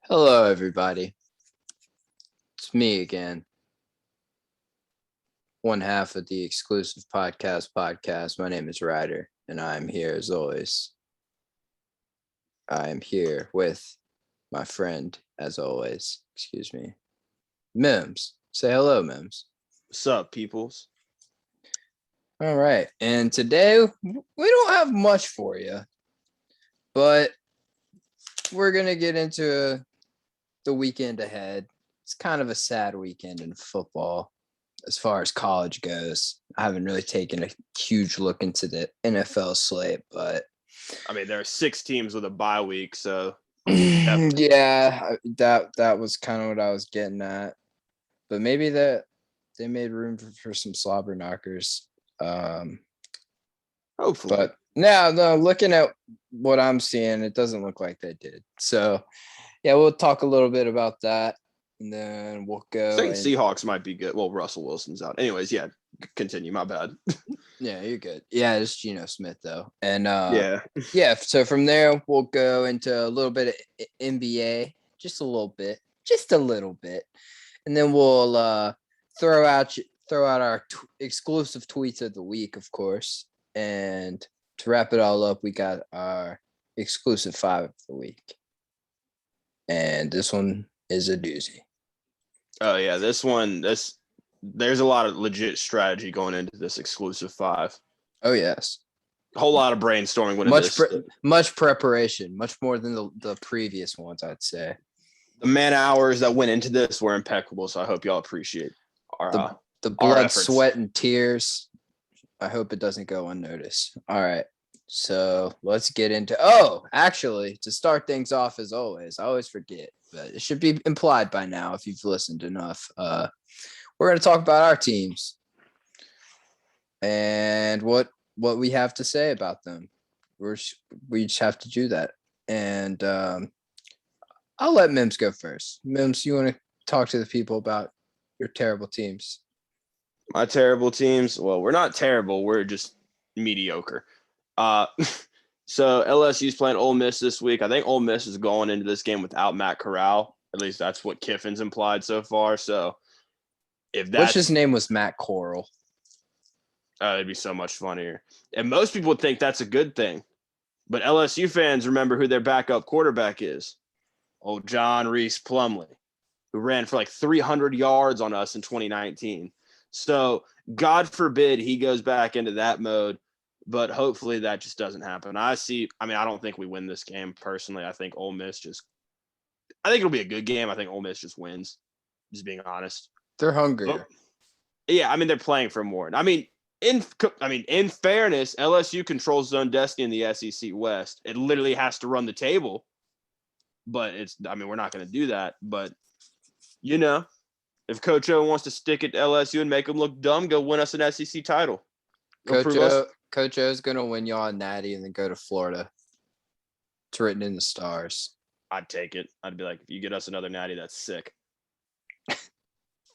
Hello, everybody. It's me again, one half of the exclusive podcast. My name is Ryder, and I'm here as always. I am here with my friend, as always. Excuse me. Mims. Say hello, Mims. What's up, peoples? All right. And today, we don't have much for you, but we're going to get into the weekend ahead. It's kind of a sad weekend in football as far as college goes. I haven't really taken a huge look into the NFL slate, but I mean, there are 6 teams with a bye week, so yeah, that was kind of what I was getting at. But maybe that they made room for some slobber knockers. hopefully. But no, looking at what I'm seeing, it doesn't look like they did. So yeah, we'll talk a little bit about that. And then we'll I go. think Seahawks might be good. Well, Russell Wilson's out. Anyways, yeah, continue. My bad. Yeah, you're good. Yeah, it's Geno Smith though. And Yeah. so from there we'll go into a little bit of NBA, just a little bit. And then we'll throw out our exclusive tweets of the week, of course. And to wrap it all up, we got our exclusive 5 of the week. And this one is a doozy. Oh yeah, there's a lot of legit strategy going into this exclusive 5. Oh yes. A whole lot of brainstorming went into this. Much preparation, much more than the previous ones, I'd say. The man hours that went into this were impeccable, so I hope y'all appreciate the blood, sweat, and tears. I hope it doesn't go unnoticed. All right. So let's get into actually, to start things off, as always, I always forget, but it should be implied by now if you've listened enough. We're going to talk about our teams and what we have to say about them. We just have to do that. And I'll let Mims go first. Mims, you want to talk to the people about your terrible teams? My terrible teams. Well, we're not terrible. We're just mediocre. So LSU's playing Ole Miss this week. I think Ole Miss is going into this game without Matt Corral. At least that's what Kiffin's implied so far. So if that's his name was Matt Corral. It'd be so much funnier. And most people would think that's a good thing. But LSU fans remember who their backup quarterback is. Old John Reese Plumlee, who ran for like 300 yards on us in 2019. So God forbid he goes back into that mode. But hopefully that just doesn't happen. I don't think we win this game personally. I think it'll be a good game. I think Ole Miss just wins, just being honest. They're hungry. Yeah, I mean, they're playing for more. In fairness, LSU controls its own destiny in the SEC West. It literally has to run the table. But we're not going to do that. But, if Coach O wants to stick it to LSU and make them look dumb, go win us an SEC title. Coach O is going to win y'all a natty and then go to Florida. It's written in the stars. I'd take it. I'd be like, if you get us another natty, that's sick.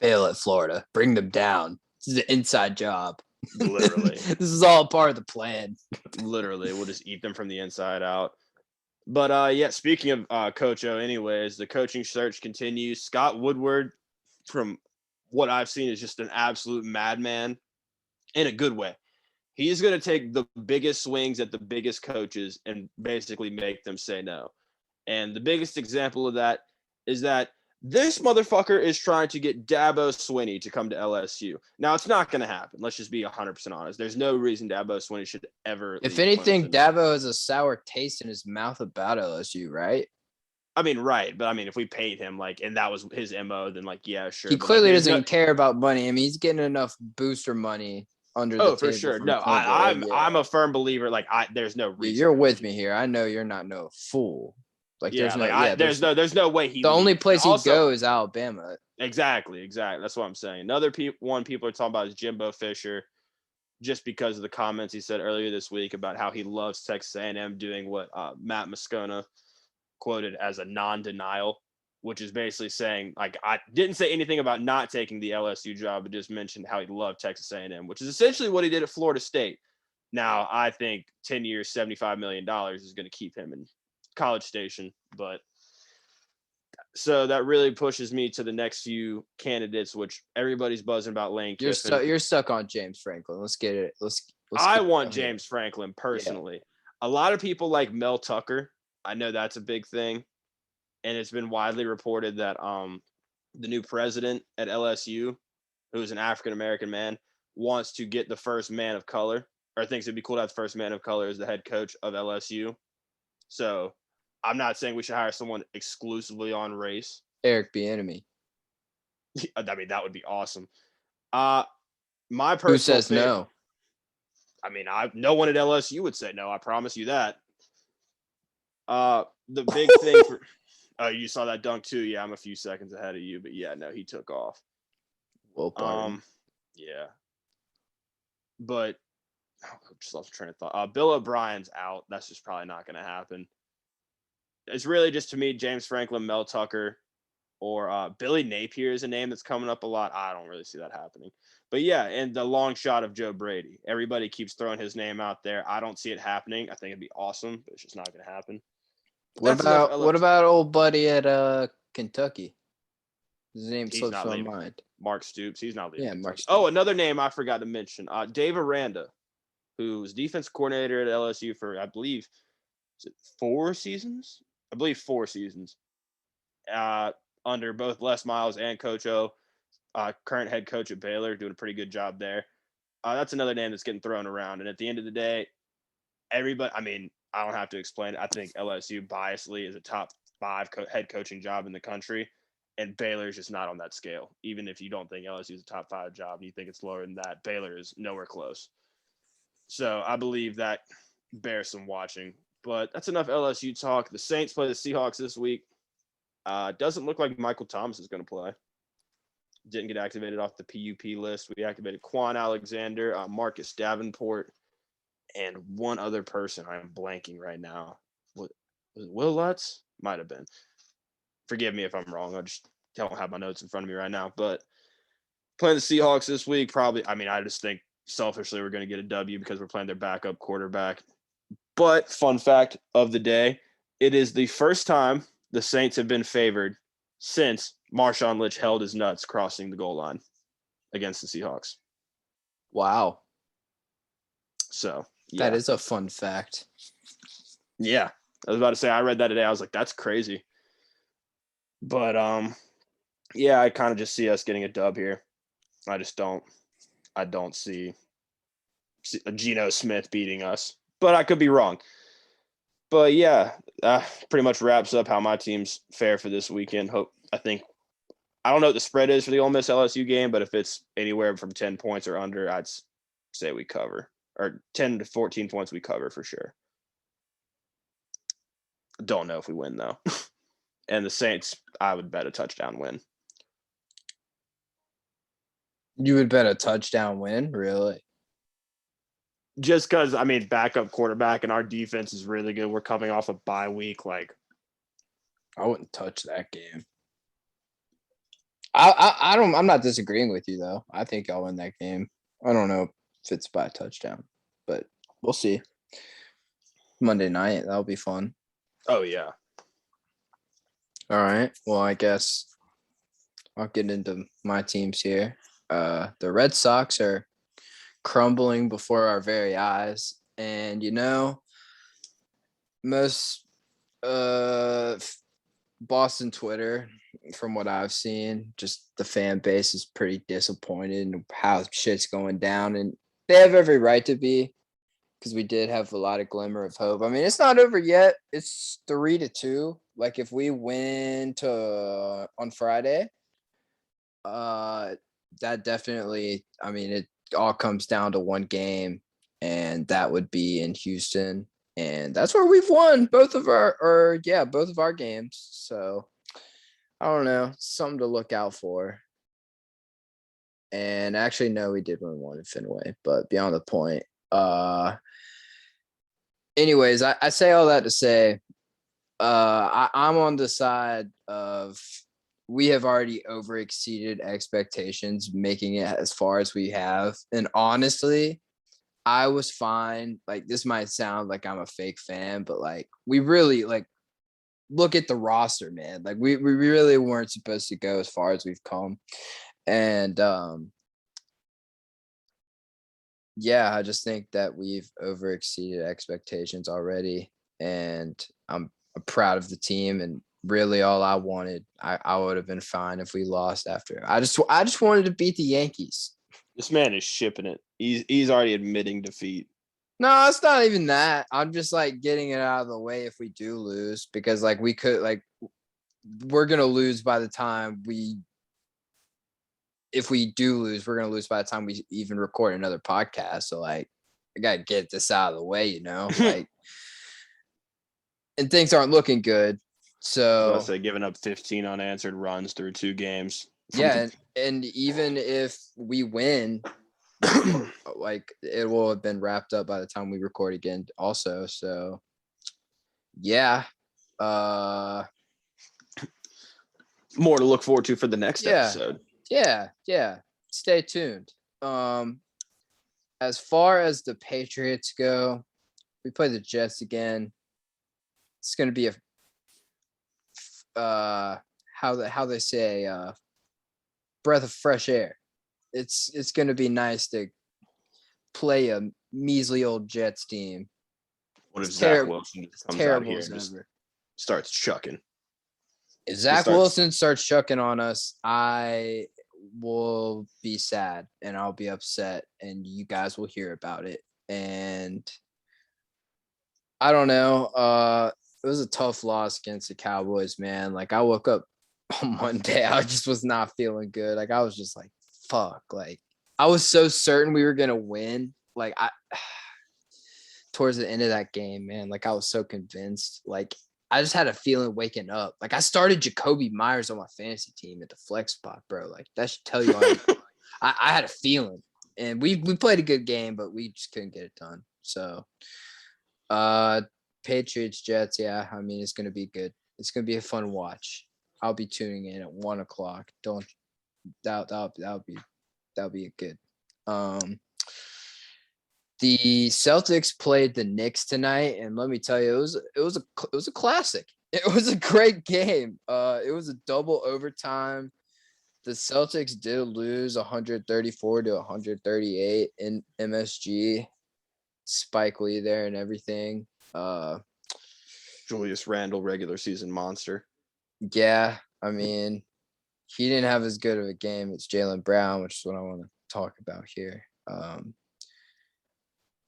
Fail at Florida. Bring them down. This is an inside job. Literally. This is all part of the plan. Literally. We'll just eat them from the inside out. But, speaking of Coach O anyways, the coaching search continues. Scott Woodward, from what I've seen, is just an absolute madman in a good way. He's going to take the biggest swings at the biggest coaches and basically make them say no. And the biggest example of that is that this motherfucker is trying to get Dabo Swinney to come to LSU. Now, it's not going to happen. Let's just be 100% honest. There's no reason Dabo Swinney should ever If anything, Dabo has a sour taste in his mouth about LSU, right? Right. But, if we paid him, and that was his MO, then, yeah, sure. He clearly doesn't care about money. He's getting enough booster money under the table. For sure. No, I'm a firm believer. There's no reason. You're with me here. I know you're not no fool. There's no way he. The only place he'd go is Alabama. Exactly. That's what I'm saying. Another one people are talking about is Jimbo Fisher, just because of the comments he said earlier this week about how he loves Texas A&M doing what Matt Moscona quoted as a non-denial, which is basically saying, I didn't say anything about not taking the LSU job, but just mentioned how he loved Texas A&M, which is essentially what he did at Florida State. Now, I think 10 years, $75 million is going to keep him in College Station, but So that really pushes me to the next few candidates, which everybody's buzzing about Lane Kiffin. You're stuck on James Franklin. Let's get it. Let's I get it want out here. James Franklin Yeah. personally. A lot of people like Mel Tucker. I know that's a big thing. And it's been widely reported that the new president at LSU, who's an African American man, wants to get the first man of color, or thinks it'd be cool to have the first man of color as the head coach of LSU. So I'm not saying we should hire someone exclusively on race. Eric Bieniemy. I mean, that would be awesome. My personal Who says favorite, no? I mean, no one at LSU would say no. I promise you that. The big thing for you saw that dunk too. Yeah, I'm a few seconds ahead of you, but yeah, no, he took off. Well, yeah, but just lost train of thought. Bill O'Brien's out. That's just probably not going to happen. It's really just, to me, James Franklin, Mel Tucker, or Billy Napier is a name that's coming up a lot. I don't really see that happening. But yeah, and the long shot of Joe Brady. Everybody keeps throwing his name out there. I don't see it happening. I think it'd be awesome, but it's just not going to happen. What about old buddy at Kentucky? His name slips my mind. Mark Stoops. He's not leaving. Yeah, Mark Stoops. Oh, another name I forgot to mention. Dave Aranda, who's defense coordinator at LSU for, I believe, is it 4 seasons? I believe 4 seasons. Under both Les Miles and Coach O, current head coach at Baylor, doing a pretty good job there. That's another name that's getting thrown around. And at the end of the day, everybody, I mean, I don't have to explain it. I think LSU biasly is a top 5 head coaching job in the country. And Baylor's just not on that scale. Even if you don't think LSU is a top 5 job and you think it's lower than that, Baylor is nowhere close. So I believe that bears some watching. But that's enough LSU talk. The Saints play the Seahawks this week. Doesn't look like Michael Thomas is going to play. Didn't get activated off the PUP list. We activated Quan Alexander, Marcus Davenport, and one other person I am blanking right now. Was it Will Lutz? Might have been. Forgive me if I'm wrong. I just don't have my notes in front of me right now. But playing the Seahawks this week, probably, I mean, I just think selfishly we're going to get a W because we're playing their backup quarterback. But fun fact of the day, it is the first time the Saints have been favored since Marshawn Lynch held his nuts crossing the goal line against the Seahawks. Wow. So, yeah. That is a fun fact. Yeah. I was about to say, I read that today. I was like, that's crazy. But, yeah, I kind of just see us getting a dub here. I don't see Geno Smith beating us. But I could be wrong. But, yeah, pretty much wraps up how my teams fare for this weekend. I don't know what the spread is for the Ole Miss LSU game, but if it's anywhere from 10 points or under, I'd say we cover. Or 10 to 14 points we cover for sure. Don't know if we win, though. And the Saints, I would bet a touchdown win. You would bet a touchdown win? Really? Just because, I mean, backup quarterback and our defense is really good. We're coming off a bye week. Like, I wouldn't touch that game. I'm not disagreeing with you, though. I think I'll win that game. I don't know if it's by a touchdown, but we'll see. Monday night, that'll be fun. Oh, yeah. All right. Well, I guess I'll get into my teams here. The Red Sox are crumbling before our very eyes. And, most Boston Twitter, from what I've seen, just the fan base is pretty disappointed in how shit's going down. And they have every right to be, because we did have a lot of glimmer of hope. I mean, it's not over yet. It's 3-2. Like, if we win on Friday, that definitely, I mean, it all comes down to one game, and that would be in Houston. And that's where we've won both of our games. So I don't know, something to look out for. And actually, no, we did win one in Fenway, but beyond the point. Anyways, I say all that to say, I'm on the side of we have already overexceeded expectations, making it as far as we have. And honestly, I was fine. Like, this might sound like I'm a fake fan, but like, we really, like, look at the roster, man. Like we really weren't supposed to go as far as we've come. And yeah, I just think that we've overexceeded expectations already. And I'm proud of the team. And really all I wanted, I would have been fine if we lost after. I just wanted to beat the Yankees. This man is shipping it. He's already admitting defeat. No, it's not even that. I'm just like getting it out of the way if we do lose, because like we could like we're gonna lose by the time if we do lose, we're gonna lose by the time we even record another podcast. So like I gotta get this out of the way, like and things aren't looking good. So I say giving up 15 unanswered runs through 2 games. Yeah, and even if we win, like it will have been wrapped up by the time we record again also. So yeah. More to look forward to for the next episode. Yeah. Stay tuned. As far as the Patriots go, we play the Jets again. It's gonna be a how they say breath of fresh air. It's gonna be nice to play a measly old Jets team. What if Zach Wilson comes out here and just starts chucking? If Zach Wilson starts chucking on us, I will be sad and I'll be upset and you guys will hear about it. And I don't know. It was a tough loss against the Cowboys, man. Like I woke up on Monday, I just was not feeling good. Like I was just like, fuck. Like I was so certain we were gonna win. Like towards the end of that game, man. Like I was so convinced. Like I just had a feeling waking up. Like I started Jacoby Myers on my fantasy team at the flex spot, bro. Like that should tell you I had a feeling. And we played a good game, but we just couldn't get it done. So Patriots, Jets, yeah. I mean, it's gonna be good. It's gonna be a fun watch. I'll be tuning in at 1:00. Don't that'll be good. The Celtics played the Knicks tonight, and let me tell you, it was a classic. It was a great game. It was a double overtime. The Celtics did lose 134 to 138 in MSG. Spike Lee there and everything. Julius Randle, regular season monster. Yeah, I mean, he didn't have as good of a game as Jaylen Brown, which is what I want to talk about here.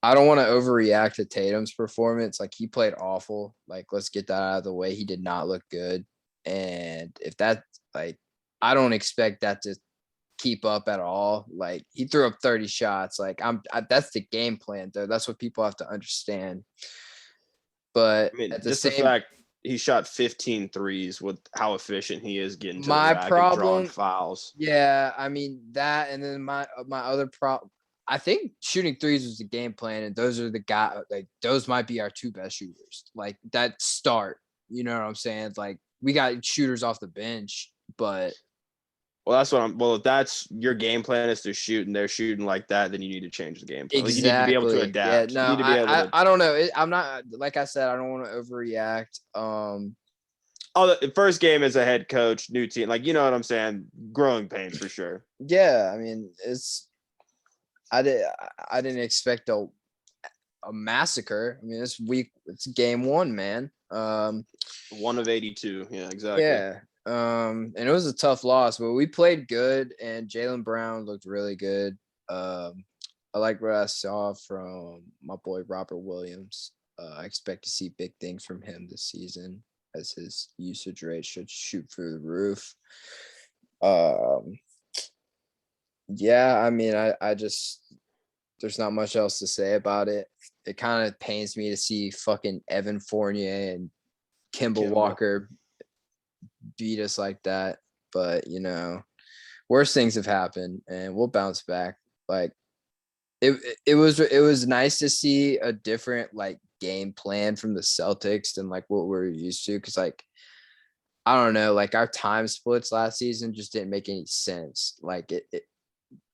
I don't want to overreact to Tatum's performance. Like he played awful. Like let's get that out of the way. He did not look good. And if that I don't expect that to keep up at all. Like he threw up 30 shots. Like that's the game plan though. That's what people have to understand. But I mean, at the fact he shot 15 threes with how efficient he is getting to the rack and drawing fouls. Yeah, I mean that, and then my other problem. I think shooting threes was the game plan, and those are the guys. Like those might be our 2 best shooters. Like that start, you know what I'm saying? Like we got shooters off the bench, but well, that's what if that's your game plan is to shoot, and they're shooting like that, then you need to change the game plan. Exactly. Like, you need to be able to adapt. Yeah, no, you need to be able I don't know. I'm not like I said. I don't want to overreact. The first game as a head coach, new team, like you know what I'm saying. Growing pains for sure. Yeah, I mean I didn't expect a massacre. I mean, it's game 1, man. 1 of 82. Yeah, exactly. Yeah. And it was a tough loss, but we played good and Jaylen Brown looked really good. I like what I saw from my boy Robert Williams. I expect to see big things from him this season as his usage rate should shoot through the roof. Yeah, I mean, I just there's not much else to say about it. It kind of pains me to see fucking Evan Fournier and Kimball Walker beat us like that. But worse things have happened, and we'll bounce back. Like it was nice to see a different like game plan from the Celtics than like what we're used to. Because like I don't know, like our time splits last season just didn't make any sense. Like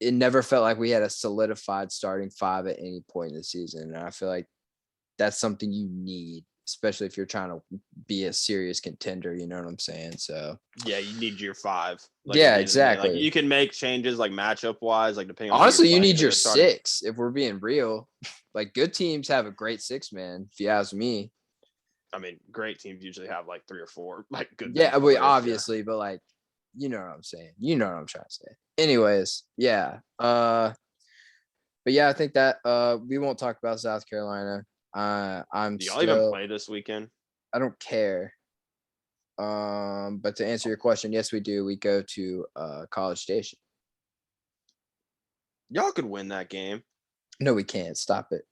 it never felt like we had a solidified starting 5 at any point in the season. And I feel like that's something you need especially if you're trying to be a serious contender. You know what I'm saying? So Yeah, you need your 5. yeah, at the end of the day. exactly. Like you can make changes like matchup wise, like depending on Honestly, who you you're playing, need but your they're starting. 6 if we're being real. Like good teams have a great 6 man. If you ask me. I mean, great teams usually have like 3 or 4 like good. Yeah, bench we players, obviously, but like, you know what I'm saying. You know what I'm trying to say. Anyways, yeah. But yeah, I think that we won't talk about South Carolina. I'm Do y'all even still. play this weekend? I don't care. But to answer your question, yes, we do. We go to College Station. Y'all could win that game. No, we can't. Stop it,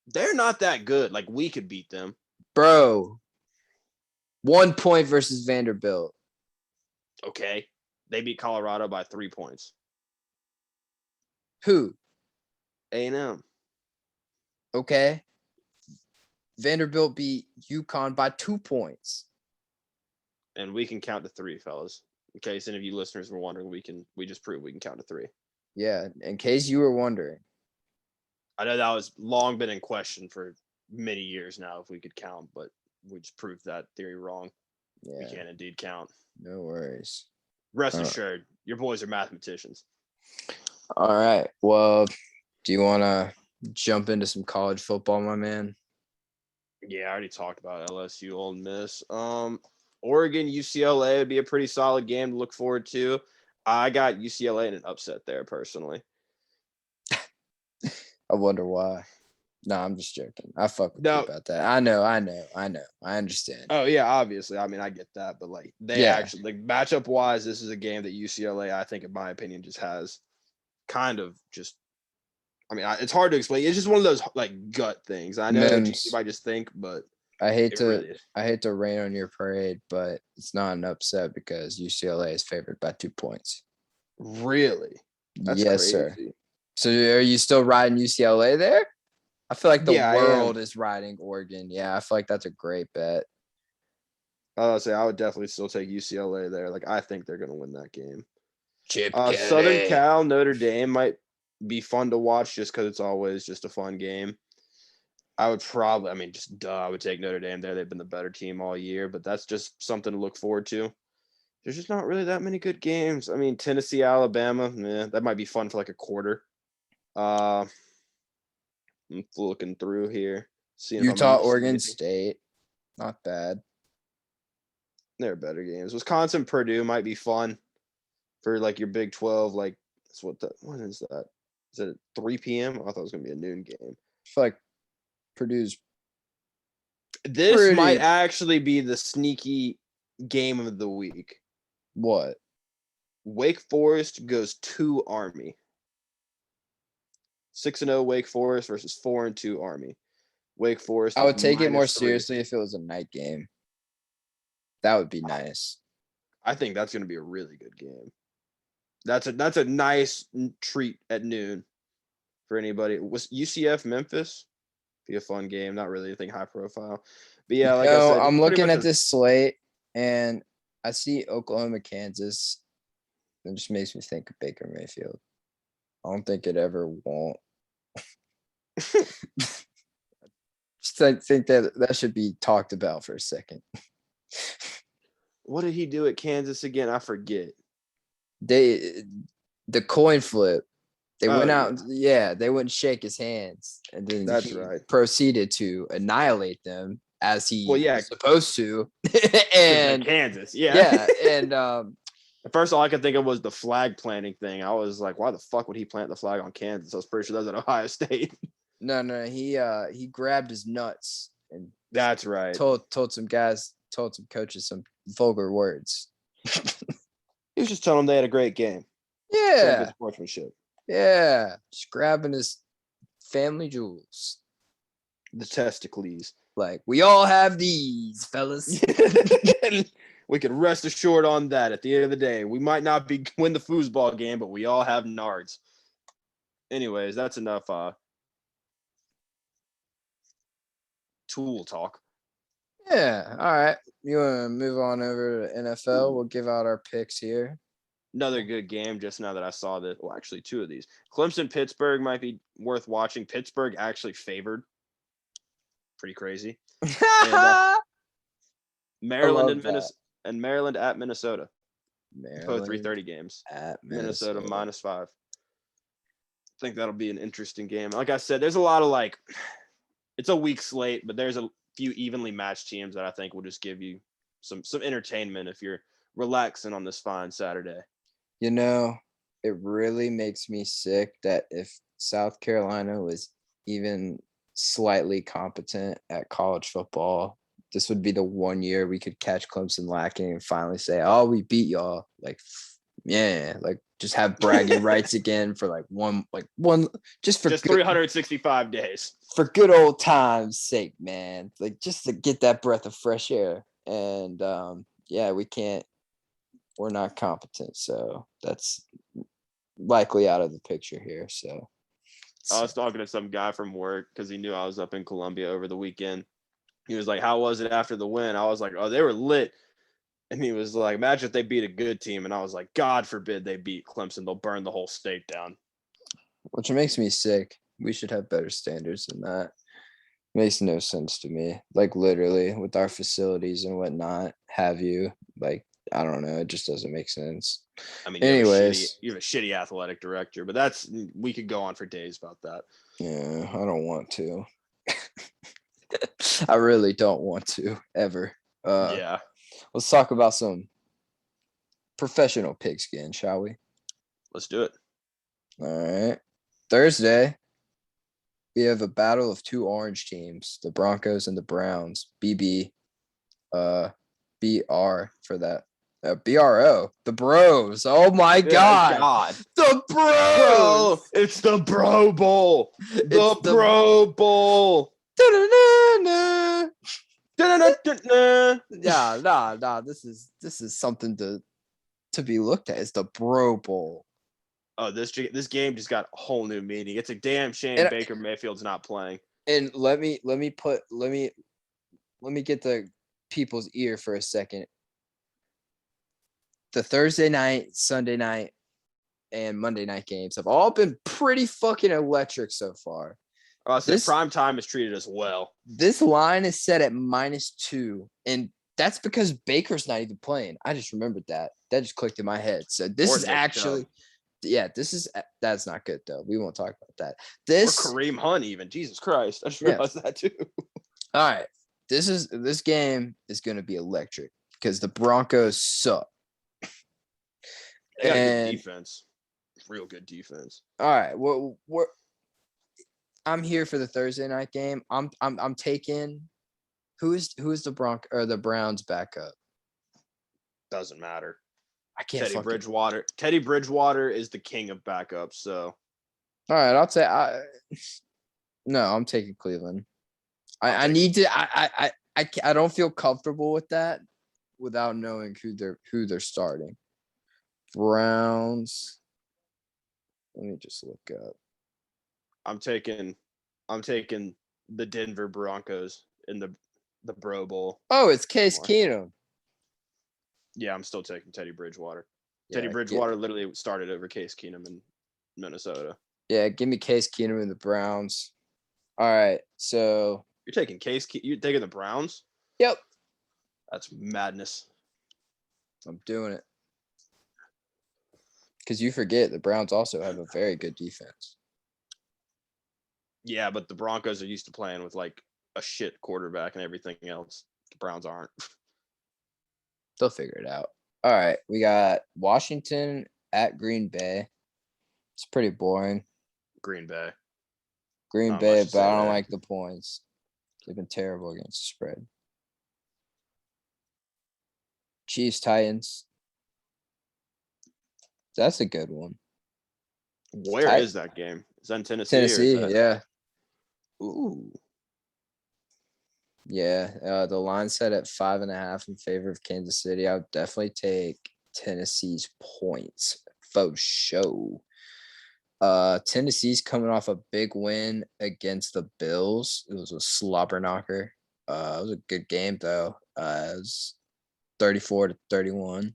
They're not that good. Like we could beat them. bro. 1 point versus Vanderbilt. Okay, they beat Colorado by 3 points. Who? A&M. Okay. Vanderbilt beat UConn by 2 points. And we can count to 3, fellas. In case any of you listeners were wondering, we just proved we can count to 3. Yeah, in case you were wondering. I know that was long been in question for many years now if we could count, but we just proved that theory wrong. Yeah. We can indeed count. No worries. Rest assured, your boys are mathematicians. All right. Well, do you want to jump into some college football, my man? Yeah, I already talked about LSU, Ole Miss. Oregon, UCLA would be a pretty solid game to look forward to. I got UCLA in an upset there personally. I wonder why. No, I'm just joking. I fuck with you about that. I know. I understand. Oh yeah, obviously. I mean, I get that, but like they actually like matchup wise, this is a game that UCLA, I think, in my opinion, just has kind of just. I mean, it's hard to explain. It's just one of those like gut things. I know you might just think, but I hate to rain on your parade, but it's not an upset because UCLA is favored by 2 points. Really? That's yes, crazy. Sir. So are you still riding UCLA there? I feel like the world is riding Oregon. Yeah, I feel like that's a great bet. I would say I would definitely still take UCLA there. Like I think they're gonna win that game. Chip Southern Cal, Notre Dame might be fun to watch just because it's always just a fun game. I would probably, I mean, I would take Notre Dame there. They've been the better team all year, but that's just something to look forward to. There's just not really that many good games. I mean, Tennessee, Alabama, that might be fun for like a quarter. I'm looking through here. Seeing Utah, Oregon State, not bad. They're better games. Wisconsin, Purdue might be fun for like your Big 12. Like, when is that? Is it at 3 p.m.? I thought it was gonna be a noon game. I feel like Purdue's. This might actually be the sneaky game of the week. What? Wake Forest goes to Army. 6-0 Wake Forest versus 4-2 Army. Wake Forest. I would take it more seriously if it was a night game. That would be nice. I think that's going to be a really good game. That's a nice treat at noon for anybody. Was UCF Memphis? Be a fun game. Not really anything high profile. But yeah, like I said, I'm looking at this slate and I see Oklahoma, Kansas. It just makes me think of Baker Mayfield. I don't think it ever won't. Just think that should be talked about for a second. What did he do at Kansas again? I forget. The coin flip. They went out. Yeah, they wouldn't shake his hands, and then he proceeded to annihilate them as he was supposed to. And Kansas, and at first, all I could think of was the flag planting thing. I was like, why the fuck would he plant the flag on Kansas? I was pretty sure that was at Ohio State. No, he grabbed his nuts and that's right. Told some coaches some vulgar words. He was just telling them they had a great game. Yeah. Good sportsmanship. Yeah. Just grabbing his family jewels. The testicles. Like, we all have these, fellas. We can rest assured on that. At the end of the day, we might not win the foosball game, but we all have nards. Anyways, that's enough tool talk. Yeah. All right. You want to move on over to NFL? We'll give out our picks here. Another good game just now that I saw that. Well, actually, 2 of these. Clemson, Pittsburgh might be worth watching. Pittsburgh actually favored Pretty crazy. And I Maryland love and that. Maryland at Minnesota. Both Maryland 3:30 games. at Minnesota Minnesota. -5. I think that'll be an interesting game. Like I said, there's a lot of it's a weak slate, but there's a few evenly matched teams that I think will just give you some entertainment if you're relaxing on this fine Saturday. You know, it really makes me sick that if South Carolina was even slightly competent at college football, this would be the one year we could catch Clemson lacking and finally say, "Oh, we beat y'all." Like, yeah, like just have bragging rights again for one, just 365 days for good old times' sake, man. Like just to get that breath of fresh air. And yeah, we're not competent, so that's likely out of the picture here. So I was talking to some guy from work because he knew I was up in Columbia over the weekend. He was like, "How was it after the win?" I was like, "Oh, they were lit." And he was like, "Imagine if they beat a good team." And I was like, "God forbid they beat Clemson. They'll burn the whole state down." which makes me sick. We should have better standards than that. Makes no sense to me. Like literally with our facilities and whatnot, I don't know. It just doesn't make sense. I mean, Anyways, you have a shitty athletic director, but we could go on for days about that. yeah, I don't want to. I really don't want to ever. Yeah. Let's talk about some professional pigskin, shall we? Let's do it. All right. Thursday, we have a battle of two orange teams, the Broncos and the Browns. BR for that. BRO, the Bros. Oh my God. The Bros. Bro, it's the Bro Bowl. The Bro Bowl. Yeah, nah. This is something to be looked at. It's the Bro Bowl. Oh, this game just got a whole new meaning. It's a damn shame Baker Mayfield's not playing. And let me get the people's ear for a second. The Thursday night, Sunday night, and Monday night games have all been pretty fucking electric so far. I said prime time is treated as well. This line is set at -2, and that's because Baker's not even playing. I just remembered that. That just clicked in my head. So this is actually, that's not good though. We won't talk about that. Or Kareem Hunt even. Jesus Christ. I just realized that too. All right. This game is going to be electric because the Broncos suck. They got good defense. Real good defense. All right. I'm here for the Thursday night game. I'm taking who is the Browns backup? Doesn't matter. I can't. Bridgewater. Teddy Bridgewater is the king of backups. So. All right, I'll say I'm taking Cleveland. I need to. I don't feel comfortable with that without knowing who they're starting. Browns. Let me just look up. I'm taking the Denver Broncos in the Bro Bowl. Oh, it's Case Keenum. Yeah, I'm still taking Teddy Bridgewater. Yeah, Teddy Bridgewater literally started over Case Keenum in Minnesota. Yeah, give me Case Keenum and the Browns. All right, so you're taking you're taking the Browns? Yep. That's madness. I'm doing it. Because you forget the Browns also have a very good defense. Yeah, but the Broncos are used to playing with like a shit quarterback and everything else. The Browns aren't. They'll figure it out. All right, we got Washington at Green Bay. It's pretty boring. Green Bay, but I don't like the points. They've been terrible against the spread. Chiefs, Titans. That's a good one. Where is that game? Is that in Tennessee? Yeah. Ooh. Yeah, the line set at 5.5 in favor of Kansas City. I would definitely take Tennessee's points for show. Tennessee's coming off a big win against the Bills. It was a slobber knocker. It was a good game though. It was 34-31.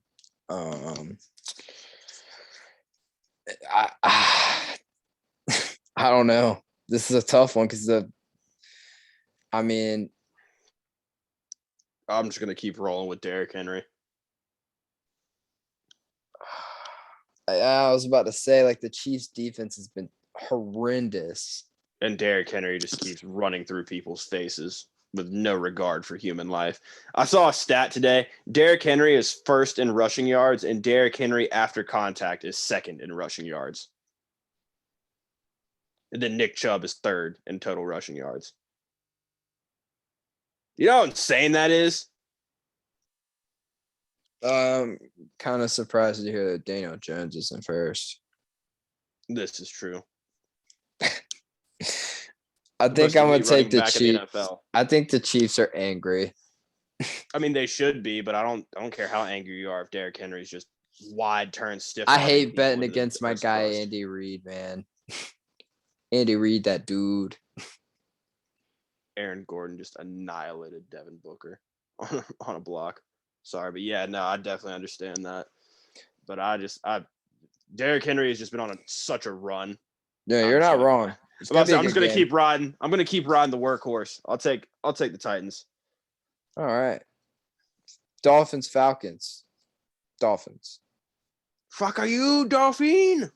I don't know. This is a tough one because I mean, I'm just gonna keep rolling with Derrick Henry. I was about to say, like, the Chiefs' defense has been horrendous. And Derrick Henry just keeps running through people's faces with no regard for human life. I saw a stat today. Derrick Henry is first in rushing yards, and Derrick Henry after contact is second in rushing yards. And then Nick Chubb is third in total rushing yards. You know how insane that is? Kind of surprised to hear that Daniel Jones isn't first. This is true. I think I'm gonna take the Chiefs. NFL. I think the Chiefs are angry. I mean, they should be, but I don't care how angry you are if Derrick Henry's just wide turn stiff. I hate betting against my guy Andy Reid, man. Andy Reid, that dude. Aaron Gordon just annihilated Devin Booker on a block. Sorry, but yeah, no, I definitely understand that. But Derrick Henry has just been on such a run. No, you're not wrong. I'm just gonna keep riding. I'm gonna keep riding the workhorse. I'll take the Titans. All right. Dolphins, Falcons. Dolphins. Fuck are you, Dolphin?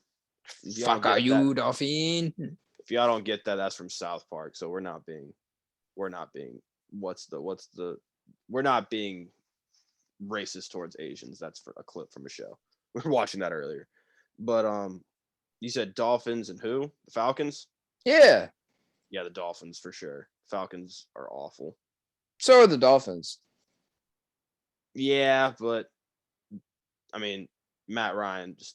Fuck are you, Dolphin? If y'all don't get that, that's from South Park. So we're not being racist towards Asians. That's for a clip from a show. We were watching that earlier. But you said Dolphins and who? The Falcons? Yeah. Yeah, the Dolphins for sure. Falcons are awful. So are the Dolphins. Yeah, but I mean, Matt Ryan just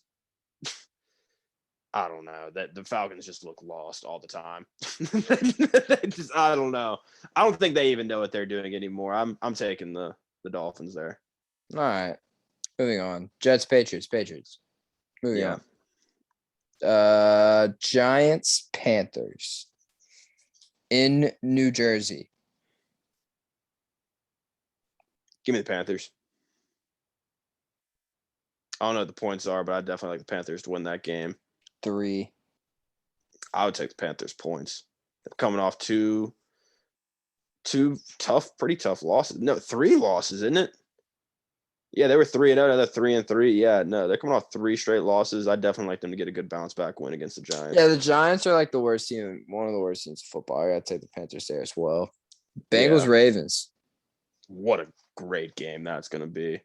I don't know. That the Falcons just look lost all the time. I don't know. I don't think they even know what they're doing anymore. I'm taking the Dolphins there. All right. Moving on. Jets, Patriots. Moving on. Giants, Panthers in New Jersey. Give me the Panthers. I don't know what the points are, but I definitely like the Panthers to win that game. 3. I would take the Panthers points. They're coming off two pretty tough losses. No, 3 losses, isn't it? Yeah, they were 3-0. Now they're 3-3. Yeah, no, they're coming off 3 straight losses. I definitely like them to get a good bounce back win against the Giants. Yeah, the Giants are like the worst team, one of the worst teams in football. I gotta take the Panthers there as well. Bengals, Ravens. What a great game that's gonna be.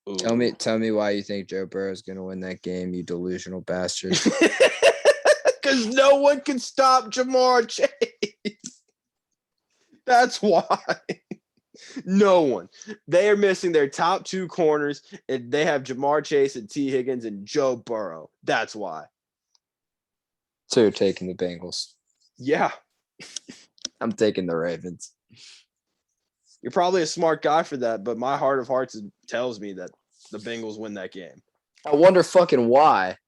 Ooh. Tell me why you think Joe Burrow is gonna win that game, you delusional bastard. Because no one can stop Jamar Chase. That's why. No one. They are missing their top 2 corners, and they have Jamar Chase and T. Higgins and Joe Burrow. That's why. So you're taking the Bengals. Yeah. I'm taking the Ravens. You're probably a smart guy for that, but my heart of hearts tells me that the Bengals win that game. I wonder fucking why.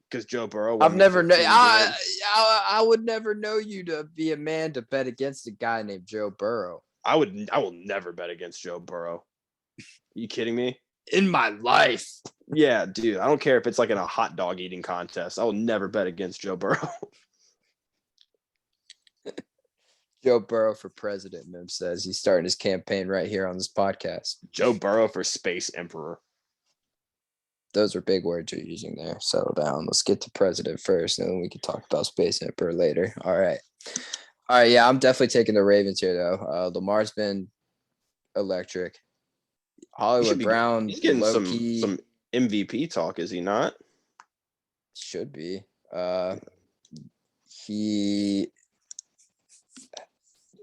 Because Joe Burrow. I've never known. I would never know you to be a man to bet against a guy named Joe Burrow. I will never bet against Joe Burrow. Are you kidding me? In my life. Yeah, dude. I don't care if it's like in a hot dog eating contest. I will never bet against Joe Burrow. Joe Burrow for president, Mim says. He's starting his campaign right here on this podcast. Joe Burrow for Space Emperor. Those are big words you're using there. Settle down. Let's get to president first, and then we can talk about Space Emperor later. All right. Yeah, I'm definitely taking the Ravens here, though. Lamar's been electric. Hollywood Brown, he's getting some MVP talk, is he not? Should be. He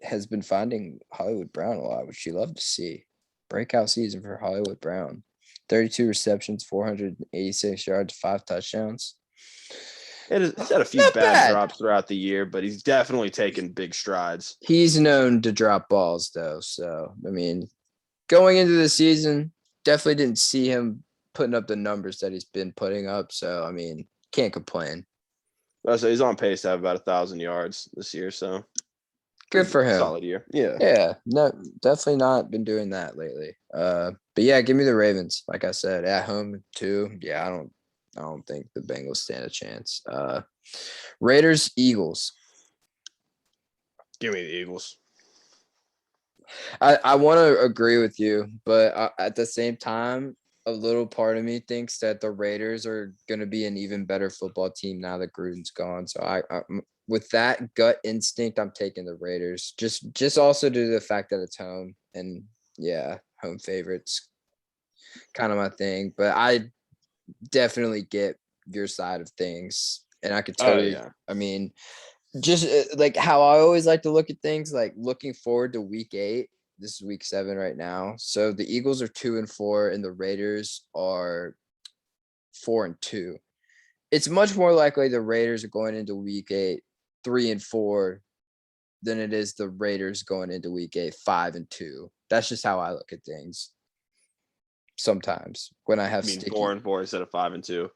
has been finding Hollywood Brown a lot, which you love to see. Breakout season for Hollywood Brown. 32 receptions, 486 yards, 5 touchdowns. He's had a few bad drops throughout the year, but he's definitely taken big strides. He's known to drop balls, though. So, I mean, going into the season, definitely didn't see him putting up the numbers that he's been putting up. So, I mean, can't complain. So he's on pace to have about 1,000 yards this year. So good for him. Solid year. Yeah. Yeah. No, definitely not been doing that lately. But yeah, give me the Ravens. Like I said, at home too. Yeah, I don't think the Bengals stand a chance. Raiders, Eagles. Give me the Eagles. I want to agree with you, but at the same time, a little part of me thinks that the Raiders are going to be an even better football team now that Gruden's gone. So with that gut instinct, I'm taking the Raiders. Just also due to the fact that it's home and yeah, home favorites, kind of my thing. But I definitely get your side of things, and I could totally. Yeah. I mean, just like how I always like to look at things, like looking forward to week 8. This is week 7 right now. So the Eagles are 2-4 and the Raiders are 4-2. It's much more likely the Raiders are going into week 8 3-4 than it is the Raiders going into week 8 5-2. That's just how I look at things. Sometimes when I have 4-4 instead of 5-2.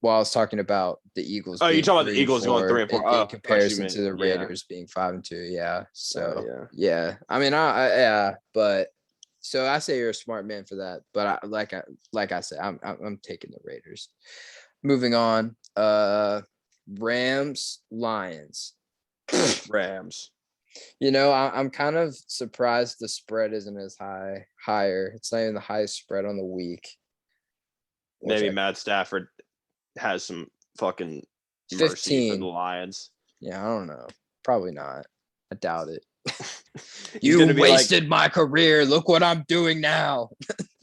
Well, I was talking about the Eagles. Oh, you're talking about the Eagles going 3-4 in comparison to the Raiders being 5-2. Yeah. So yeah. I mean, yeah. But so I say you're a smart man for that. But like I said, I'm taking the Raiders. Moving on. Rams, Lions. Rams. I'm kind of surprised the spread isn't as higher. It's not even the highest spread on the week. Maybe Matt Stafford has some fucking mercy for the Lions. Yeah, I don't know. Probably not. I doubt it. You wasted my career. Look what I'm doing now.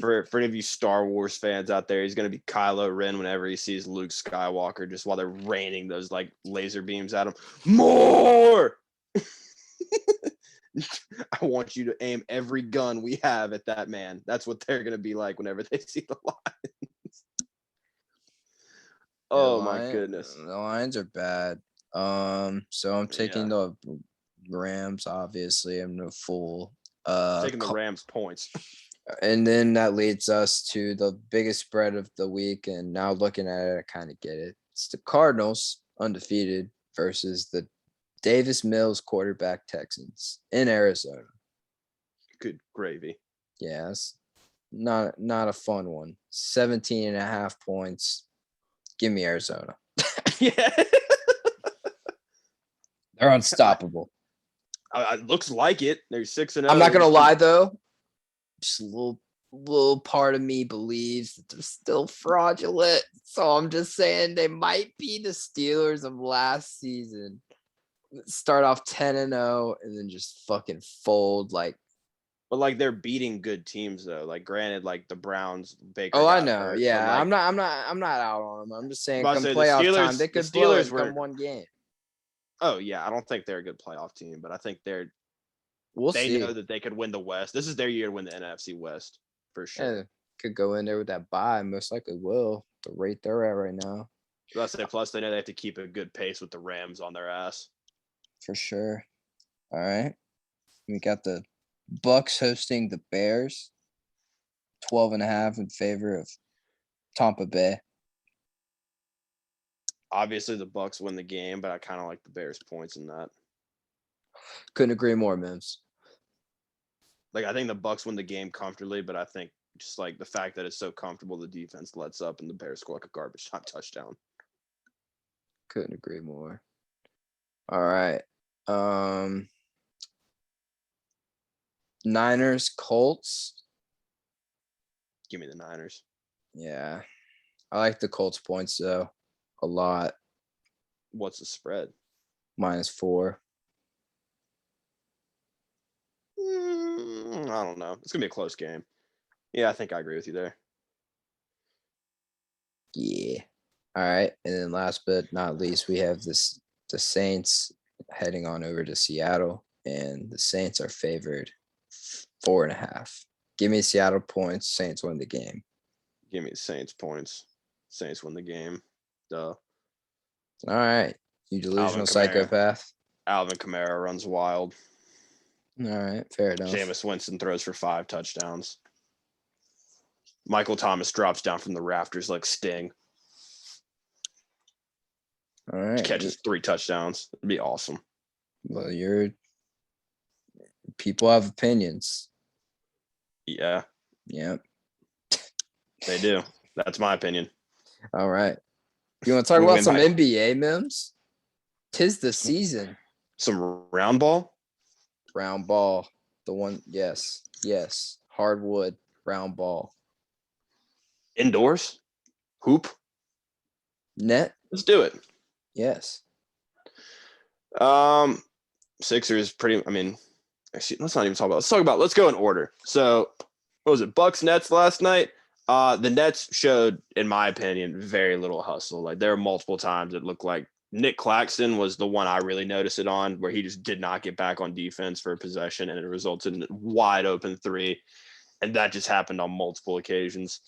For any of you Star Wars fans out there, he's going to be Kylo Ren whenever he sees Luke Skywalker, just while they're raining those like laser beams at him. More! I want you to aim every gun we have at that man. That's what they're going to be like whenever they see the Lions. Oh my goodness. The Lions are bad. So I'm taking the Rams, obviously. I'm no fool. Taking the Rams points. And then that leads us to the biggest spread of the week. And now looking at it, I kind of get it. It's the Cardinals, undefeated, versus the Davis Mills quarterback Texans in Arizona. Good gravy. Yes. Not a fun one. 17.5 points. Give me Arizona. Yeah. They're unstoppable. It looks like it. They're 6-0. I'm not going to lie, though. Just a little part of me believes that they're still fraudulent. So I'm just saying they might be the Steelers of last season. Start off 10-0 and then just fucking fold like. But like they're beating good teams though. Like granted, like the Browns, Baker. Oh, I know. Hurt, yeah, like, I'm not out on them. I'm just saying, come the playoff Steelers, time, they could blow it from one game. Oh yeah, I don't think they're a good playoff team, but I think they see. know that they could win the West. This is their year to win the NFC West for sure. Yeah, could go in there with that bye. Most likely will. The rate they're at right now. Plus they know they have to keep a good pace with the Rams on their ass. For sure. All right. We got the Bucks hosting the Bears. 12.5 in favor of Tampa Bay. Obviously, the Bucks win the game, but I kind of like the Bears' points in that. Couldn't agree more, Mims. Like, I think the Bucks win the game comfortably, but I think just like the fact that it's so comfortable, the defense lets up and the Bears score like a garbage time touchdown. Couldn't agree more. All right. Niners, Colts. Give me the Niners. Yeah. I like the Colts points, though, a lot. What's the spread? -4. I don't know. It's going to be a close game. Yeah, I think I agree with you there. Yeah. All right. And then last but not least, we have the Saints heading on over to Seattle, and the Saints are favored 4.5. Give me Seattle points. Saints win the game. Give me the Saints points. Saints win the game. Duh. All right. You delusional psychopath. Alvin Kamara runs wild. All right. Fair enough. Jameis Winston throws for 5 touchdowns. Michael Thomas drops down from the rafters like Sting. All right. Catches 3 touchdowns. It'd be awesome. Well, people have opinions. Yeah. Yep. They do. That's my opinion. All right. You want to talk about some NBA, Mims? 'Tis the season. Some round ball. Round ball. The one, yes. Hardwood, round ball. Indoors. Hoop. Net. Let's do it. Yes. Sixers pretty. I mean, actually, let's not even talk about. Let's go in order. So, what was it? Bucks Nets last night. The Nets showed, in my opinion, very little hustle. Like there were multiple times it looked like Nick Claxton was the one I really noticed it on, where he just did not get back on defense for a possession, and it resulted in a wide open three, and that just happened on multiple occasions.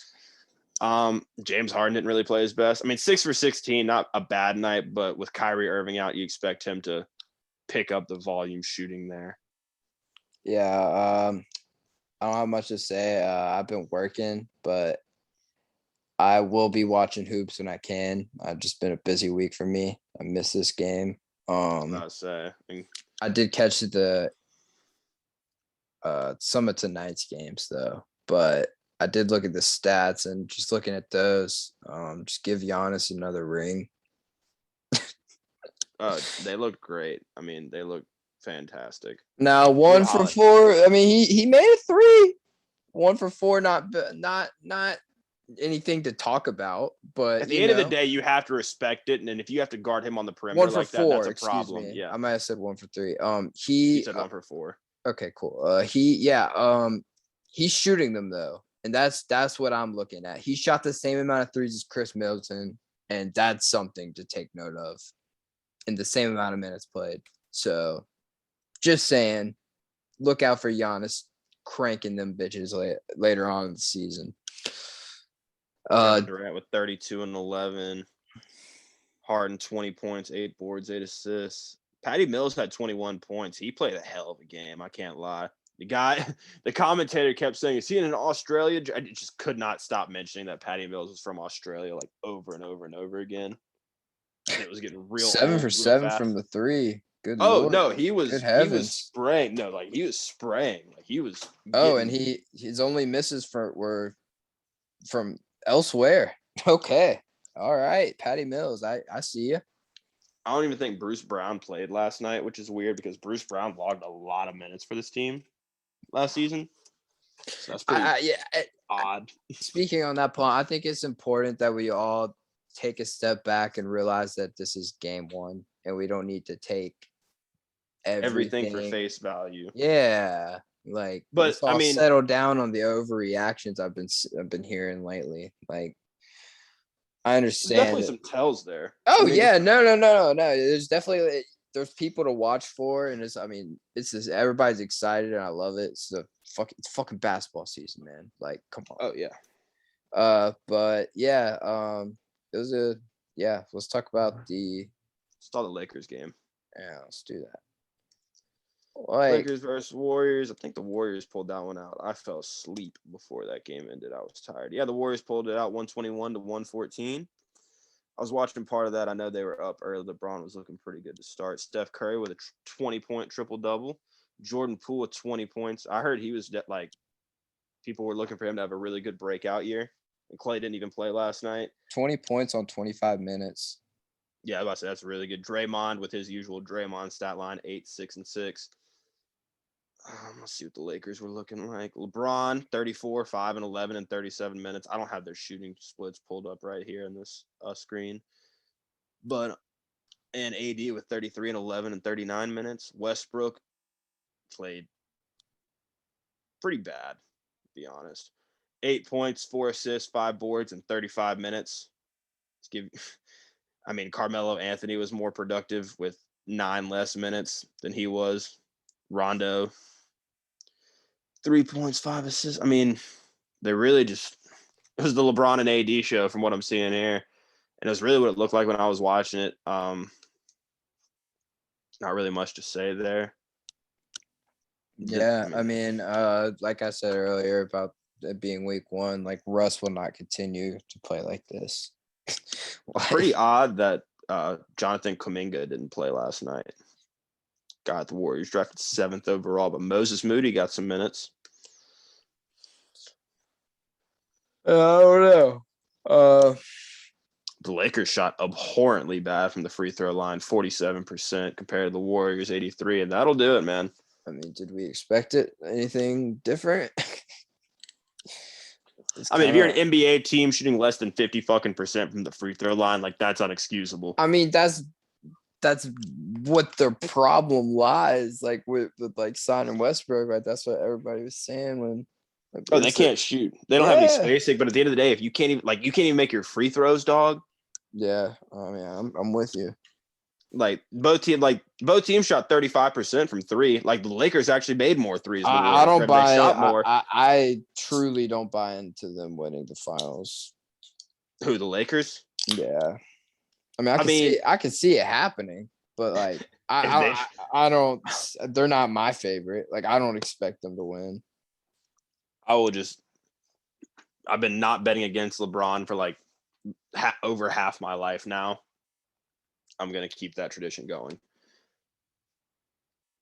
James Harden didn't really play his best. I mean, 6 for 16, not a bad night, but with Kyrie Irving out, you expect him to pick up the volume shooting there. Yeah. I don't have much to say. I've been working, but I will be watching hoops when I can. I've just been a busy week for me. I missed this game. I did catch the some of tonight's games though, but I did look at the stats and just looking at those. Just give Giannis another ring. They look great. I mean, they look fantastic. Now 1 for 4. I mean, he made a 3. 1 for 4, not anything to talk about. But at the end of the day, you have to respect it, and then if you have to guard him on the perimeter 1 for like 4, that's a problem. Me. Yeah, I might have said 1 for 3. He said 1 for 4. Okay, cool. He's shooting them though, and that's what I'm looking at. He shot the same amount of threes as Chris Middleton, and that's something to take note of. In the same amount of minutes played. So, just saying, look out for Giannis cranking them bitches later on in the season. Durant with 32 and 11. Harden 20 points, 8 boards, 8 assists. Patty Mills had 21 points. He played a hell of a game. I can't lie. The commentator kept saying, "Is he in Australia?" I just could not stop mentioning that Patty Mills was from Australia, like over and over and over again. And it was getting real 7 for 7 from the 3. Good Lord. No, he was spraying. No, like he was spraying. Like he was. And his only misses were from elsewhere. Okay. All right, Patty Mills. I see you. I don't even think Bruce Brown played last night, which is weird because Bruce Brown logged a lot of minutes for this team last season. So that's pretty odd. Speaking on that point, I think it's important that we all take a step back and realize that this is game 1 and we don't need to take everything for face value. Yeah, like, but I mean, settle down on the overreactions I've been hearing lately. Like, I understand. There's definitely some tells there. Oh, yeah, no. There's definitely there's people to watch for, and it's just everybody's excited, and I love it. It's fucking basketball season, man. Like, come on. Oh yeah. But yeah, it was let's talk about the Lakers game. Yeah, let's do that. Lakers versus Warriors. I think the Warriors pulled that one out. I fell asleep before that game ended. I was tired. Yeah, the Warriors pulled it out 121 to 114. I was watching part of that. I know they were up early. LeBron was looking pretty good to start. Steph Curry with a 20-point triple-double. Jordan Poole with 20 points. I heard he was like, people were looking for him to have a really good breakout year. And Clay didn't even play last night. 20 points on 25 minutes. Yeah, I was about to say that's really good. Draymond with his usual Draymond stat line, 8, 6, and 6. Let's see what the Lakers were looking like. LeBron, 34, 5, and 11 in 37 minutes. I don't have their shooting splits pulled up right here in this screen. And AD with 33 and 11 in 39 minutes. Westbrook played pretty bad, to be honest. 8 points, 4 assists, 5 boards in 35 minutes. Carmelo Anthony was more productive with 9 less minutes than he was. Rondo, 3 points, 5 assists. They really it was the LeBron and AD show from what I'm seeing here. And it was really what it looked like when I was watching it. Not really much to say there. Yeah, like I said earlier about it being week 1, like Russ will not continue to play like this. Pretty odd that Jonathan Kuminga didn't play last night. Got the Warriors drafted 7th overall, but Moses Moody got some minutes. I don't know. The Lakers shot abhorrently bad from the free throw line, 47% compared to the Warriors, 83%, and that'll do it, man. I mean, did we expect it? Anything different? I mean, if you're an NBA team shooting less than 50% from the free throw line, like that's unexcusable. I mean, that's what their problem lies, like with like signing Westbrook, right? That's what everybody was saying when. Oh, they can't shoot. They don't have any spacing. But at the end of the day, if you can't even make your free throws, dog. Yeah, I mean, I'm with you. Like both teams shot 35% from three. Like the Lakers actually made more threes. I don't buy. Shot more. I truly don't buy into them winning the finals. Who, the Lakers? Yeah, I mean, I can see it happening, but like I don't. They're not my favorite. Like I don't expect them to win. I've been not betting against LeBron for like over half my life now. I'm going to keep that tradition going.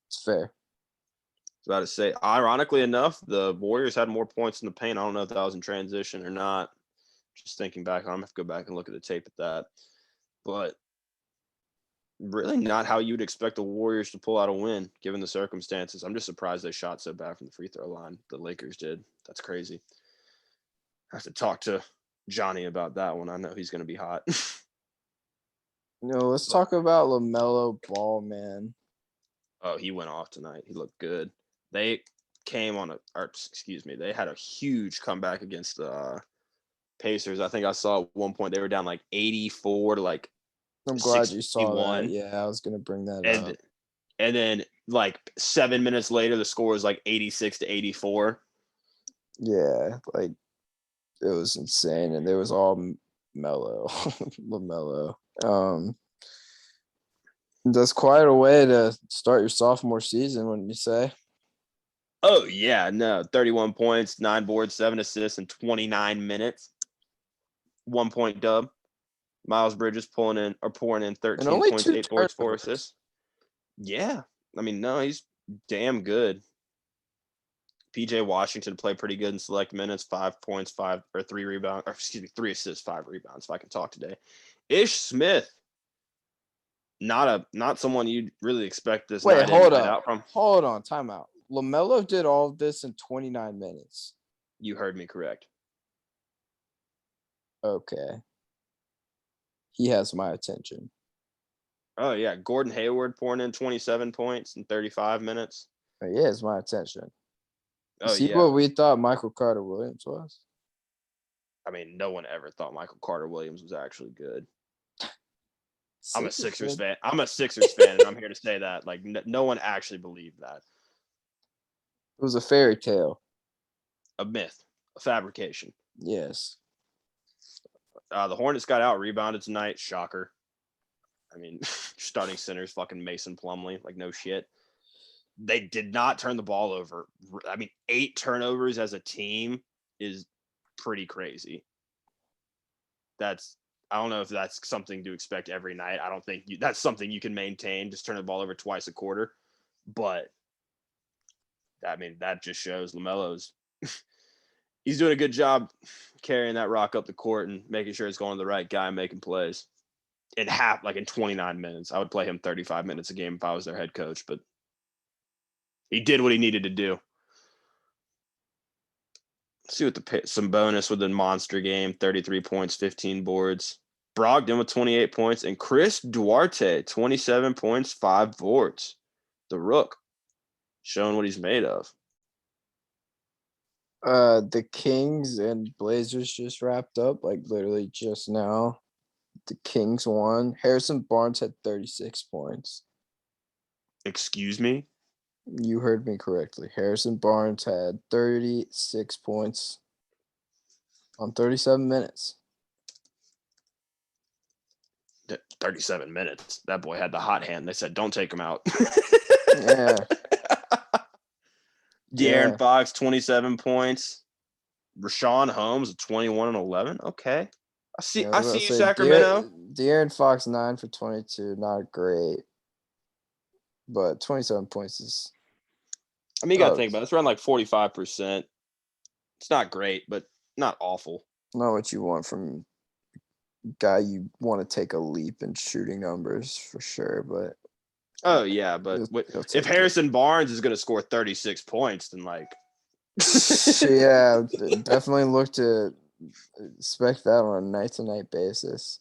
It's fair. I was about to say, ironically enough, the Warriors had more points in the paint. I don't know if that was in transition or not. Just thinking back, I'm going to have to go back and look at the tape at that. But really not how you would expect the Warriors to pull out a win, given the circumstances. I'm just surprised they shot so bad from the free throw line. The Lakers did. That's crazy. I have to talk to Johnny about that one. I know he's going to be hot. Let's talk about LaMelo Ball, man. Oh, he went off tonight. He looked good. They they had a huge comeback against the Pacers. I think I saw at one point they were down like 84 to like I'm glad you saw that. Yeah, I was going to bring that up. And then like 7 minutes later, the score was like 86 to 84. Yeah, like it was insane. And there was all LaMelo. That's quite a way to start your sophomore season, wouldn't you say? Oh, yeah, no. 31 points, 9 boards, 7 assists in 29 minutes. 1 point dub. Miles Bridges pouring in 13 points, 8 boards, 4 assists. Yeah. I mean, no, he's damn good. PJ Washington played pretty good in select minutes, 5 points, 3 rebounds, 3 assists, 5 rebounds, if I can talk today. Ish Smith. Not someone you'd really expect this night out from. Hold on, timeout. LaMelo did all of this in 29 minutes. You heard me correct. Okay. He has my attention. Oh, yeah. Gordon Hayward pouring in 27 points in 35 minutes. He has my attention. Oh, See what we thought Michael Carter Williams was? I mean, no one ever thought Michael Carter Williams was actually good. I'm a Sixers fan. And I'm here to say that. Like, no one actually believed that. It was a fairy tale. A myth. A fabrication. Yes. The Hornets got out-rebounded tonight. Shocker. I mean, starting centers fucking Mason Plumlee. Like, no shit. They did not turn the ball over. I mean, 8 turnovers as a team is pretty crazy. I don't know if that's something to expect every night. I don't think that's something you can maintain, just turn the ball over twice a quarter. But, I mean, that just shows LaMelo's – he's doing a good job carrying that rock up the court and making sure it's going to the right guy making plays. In 29 minutes. I would play him 35 minutes a game if I was their head coach, but he did what he needed to do. Let's see what some bonus with the monster game, 33 points, 15 boards. Brogdon with 28 points, and Chris Duarte, 27 points, 5 boards. The Rook, showing what he's made of. The Kings and Blazers just wrapped up, like literally just now. The Kings won. Harrison Barnes had 36 points. Excuse me? You heard me correctly. Harrison Barnes had 36 points on 37 minutes. 37 minutes. That boy had the hot hand. They said, don't take him out. Yeah. De'Aaron Fox, 27 points. Rashawn Holmes, 21 and 11. Okay. I see you, Sacramento. De'Aaron Fox, 9 for 22. Not great. But 27 points is... I mean, you got to think about it. It's around like 45%. It's not great, but not awful. Not what you want from guy you want to take a leap in shooting numbers for sure, but Oh yeah, but he'll if take it. Harrison Barnes is going to score 36 points, then like, Yeah, definitely look to expect that on a night-to-night basis.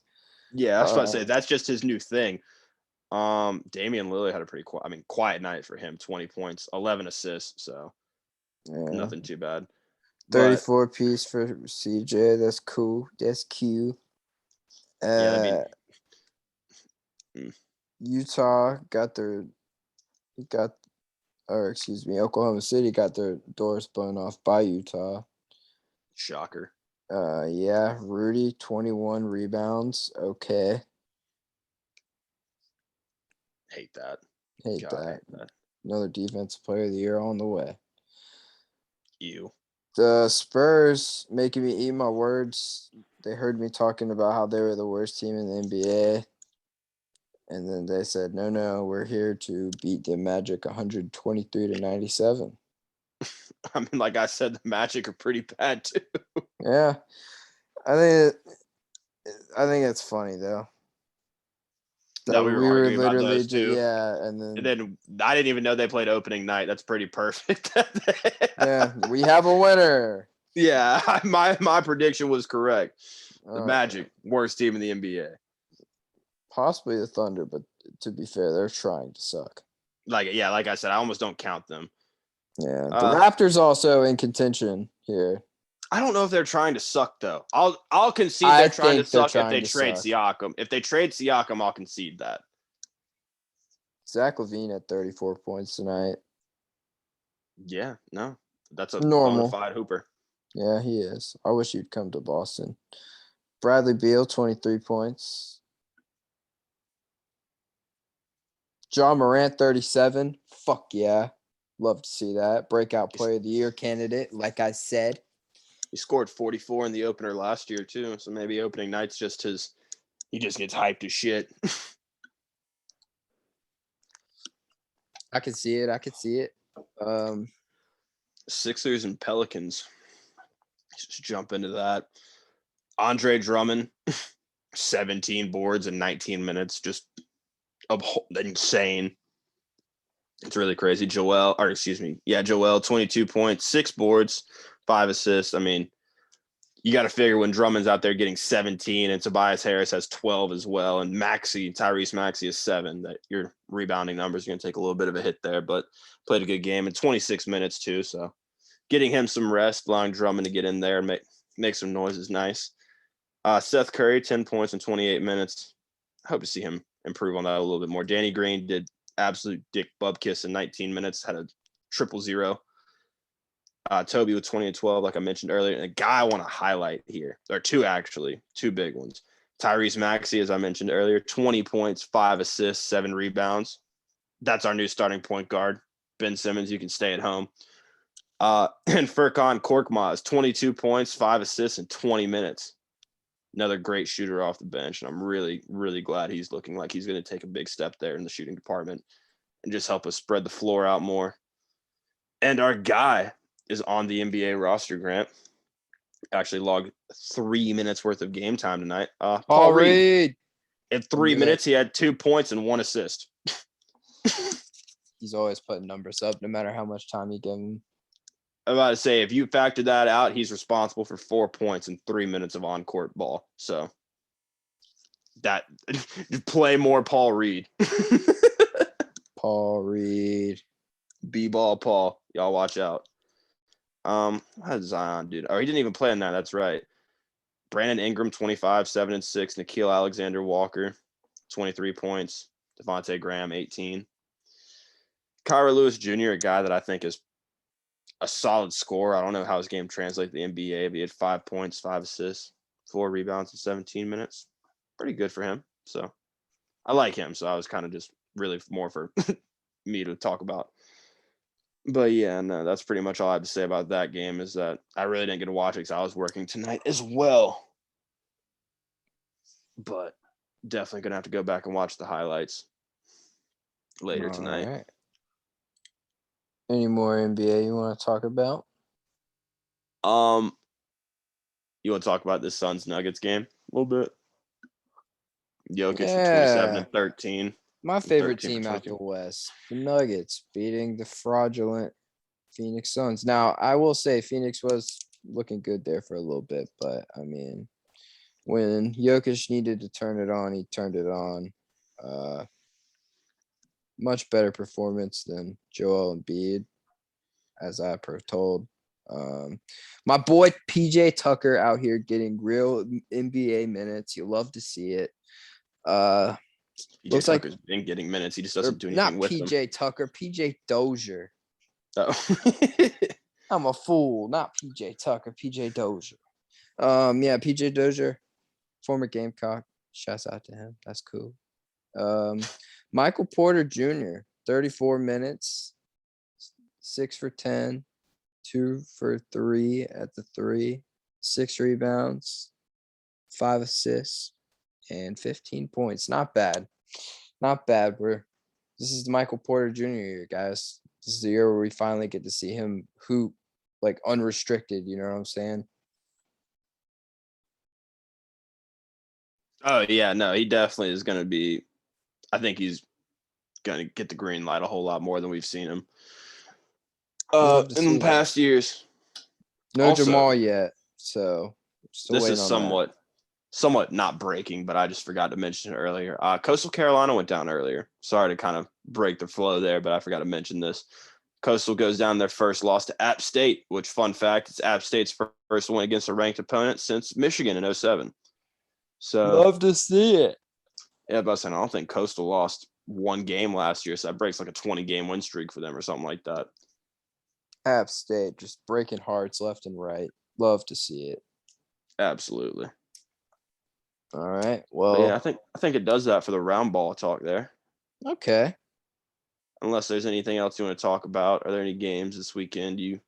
yeah, I was about to say that's just his new thing. Damien Lilly had a pretty quiet night for him. 20 points, 11 assists, so nothing too bad. 34 piece for CJ. That's cool. That's cute. Yeah, that'd be. Utah Oklahoma City got their doors blown off by Utah. Shocker. Yeah, Rudy, 21 rebounds. Okay. Hate that. Hate God, that. hate that. Another defensive player of the year on the way. You. The Spurs making me eat my words. They heard me talking about how they were the worst team in the NBA. And then they said, no, we're here to beat the Magic 123-97. I mean, like I said, the Magic are pretty bad too. Yeah. I think it's funny though. No, we were arguing about those two. Yeah, and then I didn't even know they played opening night. That's pretty perfect. Yeah, we have a winner. Yeah, my prediction was correct. The Magic, worst team in the NBA. Possibly the Thunder, but to be fair, they're trying to suck. Like I said, I almost don't count them. Yeah, the Raptors also in contention here. I don't know if they're trying to suck though. I'll concede they're trying to suck if they trade Siakam. If they trade Siakam, I'll concede that. Zach LaVine at 34 points tonight. Yeah, no, that's a normal bona fide hooper. Yeah, he is. I wish he'd come to Boston. Bradley Beal, 23 points. John Morant, 37. Fuck yeah. Love to see that. Breakout player of the year candidate, like I said. He scored 44 in the opener last year, too. So maybe opening night's just he just gets hyped as shit. I can see it. Sixers and Pelicans. Just jump into that. Andre Drummond, 17 boards in 19 minutes. Just insane. It's really crazy. Joel, 22 points, 6 boards, 5 assists. I mean, you got to figure when Drummond's out there getting 17 and Tobias Harris has 12 as well, and Tyrese Maxey is 7, that your rebounding numbers are going to take a little bit of a hit there, but played a good game in 26 minutes too. So getting him some rest, allowing Drummond to get in there and make some noise is nice. Seth Curry, 10 points in 28 minutes. I hope to see him improve on that a little bit more. Danny Green did absolute dick bubkiss in 19 minutes, had a 0-0. Toby with 20 and 12, like I mentioned earlier. And a guy I want to highlight here, or two big ones. Tyrese Maxey, as I mentioned earlier, 20 points, 5 assists, 7 rebounds. That's our new starting point guard. Ben Simmons, you can stay at home. And Furkan Korkmaz, 22 points, 5 assists in 20 minutes. Another great shooter off the bench. And I'm really, really glad he's looking like he's going to take a big step there in the shooting department and just help us spread the floor out more. And our guy is on the NBA roster, Grant. Actually logged 3 minutes worth of game time tonight. Paul Reed. In 3 minutes, he had 2 points and 1 assist. He's always putting numbers up, no matter how much time you give him. I'm about to say, if you factor that out, he's responsible for 4 points and 3 minutes of on-court ball. So that play more Paul Reed. Paul Reed. B-ball Paul. Y'all watch out. How did Zion do? Oh, he didn't even play in that. That's right. Brandon Ingram, 25, 7 and 6. Nikhil Alexander-Walker, 23 points. Devontae Graham, 18. Kyra Lewis Jr., a guy that I think is a solid scorer. I don't know how his game translates to the NBA, but he had 5 points, 5 assists, 4 rebounds in 17 minutes. Pretty good for him. So I like him. So I was kind of just really more for me to talk about. But yeah, no, that's pretty much all I have to say about that game, is that I really didn't get to watch it because I was working tonight as well. But definitely going to have to go back and watch the highlights later tonight. Right. Any more NBA you want to talk about? You want to talk about this Suns Nuggets game a little bit? Jokic with 27 Yeah. and 13. My favorite 13 for team out 22. the West, the Nuggets, beating the fraudulent Phoenix Suns. Now, I will say Phoenix was looking good there for a little bit, but I mean, when Jokic needed to turn it on, he turned it on. Much better performance than Joel Embiid, as I told. My boy PJ Tucker out here getting real NBA minutes. You love to see it. PJ Looks like Tucker's been getting minutes. He just or doesn't do not anything with them. PJ Tucker, PJ Dozier. Oh. I'm a fool, not PJ Tucker, PJ Dozier. Yeah, PJ Dozier, former Gamecock. Shouts out to him. That's cool. Michael Porter Jr., 34 minutes, 6 for 10, 2 for 3 at the 3, 6 rebounds, 5 assists, and 15 points. Not bad. Not bad. This is the Michael Porter Jr. year, guys. This is the year where we finally get to see him hoop like unrestricted. You know what I'm saying? Oh yeah, no, he definitely is going to be. I think he's going to get the green light a whole lot more than we've seen him Love to in see the that. past years. No Also, Jamal yet, so still This waiting is on somewhat not breaking, but I just forgot to mention it earlier. Coastal Carolina went down earlier. Sorry to kind of break the flow there, but I forgot to mention this. Coastal goes down their first loss to App State, which, fun fact, it's App State's first win against a ranked opponent since Michigan in 07. that. So, Love to see it. yeah, but I don't think Coastal lost one game last year, so that breaks like a 20-game win streak for them or something like that. App State just breaking hearts left and right. Love to see it. Absolutely. All right. But Well, yeah, I think it does that for the round ball talk there. okay. Unless there's anything else you want to talk about. Are there any games this weekend you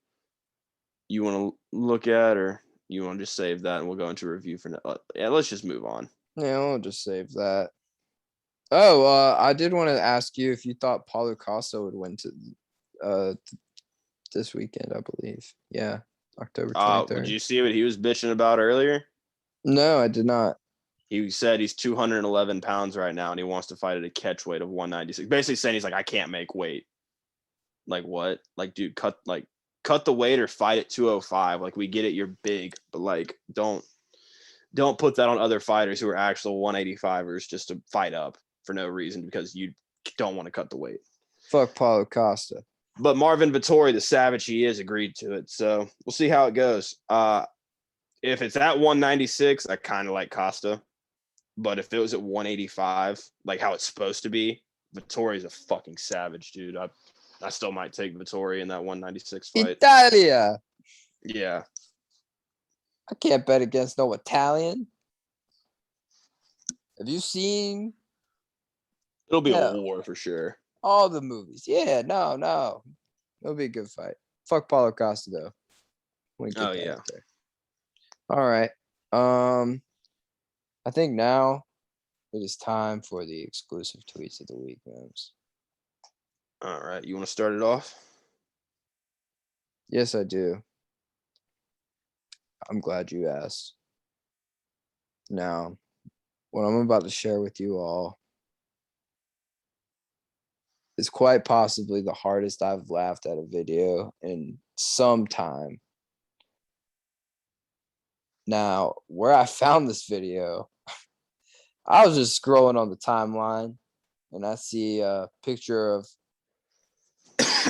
want to look at, or you want to just save that and we'll go into review for now? Yeah, let's just move on. Yeah, we'll just save that. Oh, I did want to ask you if you thought Paulo Costa would win this weekend, I believe. Yeah, October 23rd. Did you see what he was bitching about earlier? No, I did not. He said he's 211 pounds right now and he wants to fight at a catch weight of 196. Basically saying he's like, I can't make weight. Like what? Like, dude, cut the weight or fight at 205. Like, we get it, you're big, but like don't put that on other fighters who are actual 185ers just to fight up for no reason because you don't want to cut the weight. Fuck Paulo Costa. But Marvin Vettori, the savage he is, agreed to it. So we'll see how it goes. If it's at 196, I kind of like Costa. But if it was at 185, like how it's supposed to be, Vettori's a fucking savage, dude. I still might take Vettori in that 196 fight. Italia. Yeah. I can't bet against no Italian. Have you seen? It'll be a war for sure. All the movies. Yeah, no. It'll be a good fight. Fuck Paulo Costa though. Oh yeah. All right. I think now it is time for the exclusive tweets of the week, Mims. All right. You want to start it off? Yes, I do. I'm glad you asked. Now, what I'm about to share with you all is quite possibly the hardest I've laughed at a video in some time. Now, where I found this video, I was just scrolling on the timeline and I see a picture of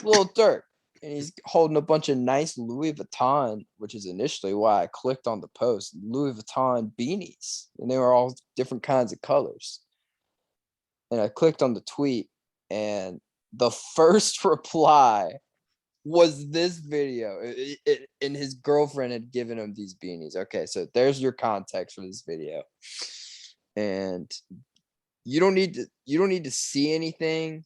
Lil Durk and he's holding a bunch of nice Louis Vuitton, which is initially why I clicked on the post, Louis Vuitton beanies, and they were all different kinds of colors. And I clicked on the tweet and the first reply was this video, and his girlfriend had given him these beanies. Okay, so there's your context for this video, and you don't need to see anything.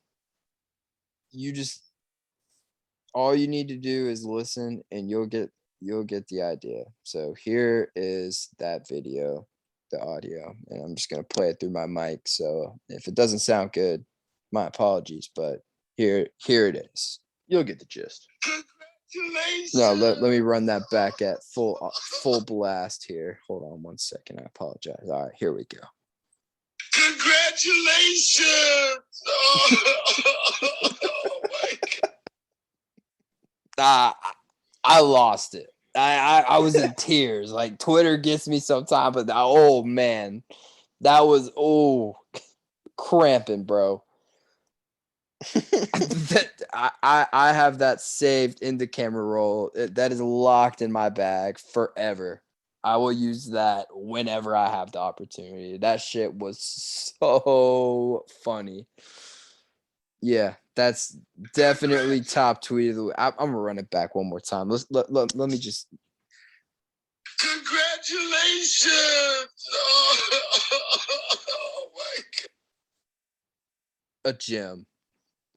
All you need to do is listen, and you'll get the idea. So here is that video, the audio, and I'm just gonna play it through my mic. So if it doesn't sound good, my apologies, but here it is. You'll get the gist. Congratulations. No, let me run that back at full blast here. Hold on one second. I apologize. All right, here we go. Congratulations! Oh my God. I lost it. I was in tears. Like Twitter gets me sometimes, but oh man, that was cramping, bro. I have that saved in the camera roll. That is locked in my bag forever. I will use that whenever I have the opportunity. That shit was so funny. Yeah, that's definitely top tweet of the week. I'm gonna run it back one more time. Let me just. Congratulations! Oh my God. A gem.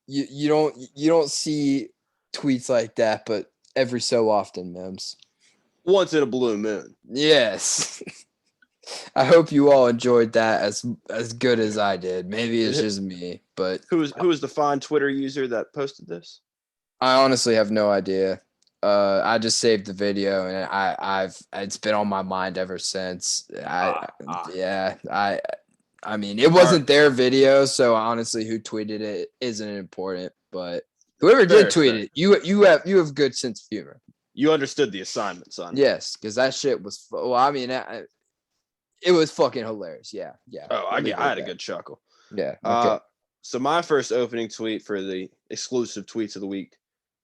You don't see tweets like that, but every so often, Mims. Once in a blue moon. Yes. I hope you all enjoyed that as good as I did. Maybe it's just me, but Who is the fine Twitter user that posted this? I honestly have no idea. I just saved the video and it's been on my mind ever since. I mean, it wasn't their video, so honestly, who tweeted it isn't important. But whoever did tweet it, you have good sense of humor. You understood the assignment, son. Yes, because that shit was. Well, I mean, it was fucking hilarious. Yeah. Oh, I had a good chuckle. Yeah. Okay. So my first opening tweet for the exclusive tweets of the week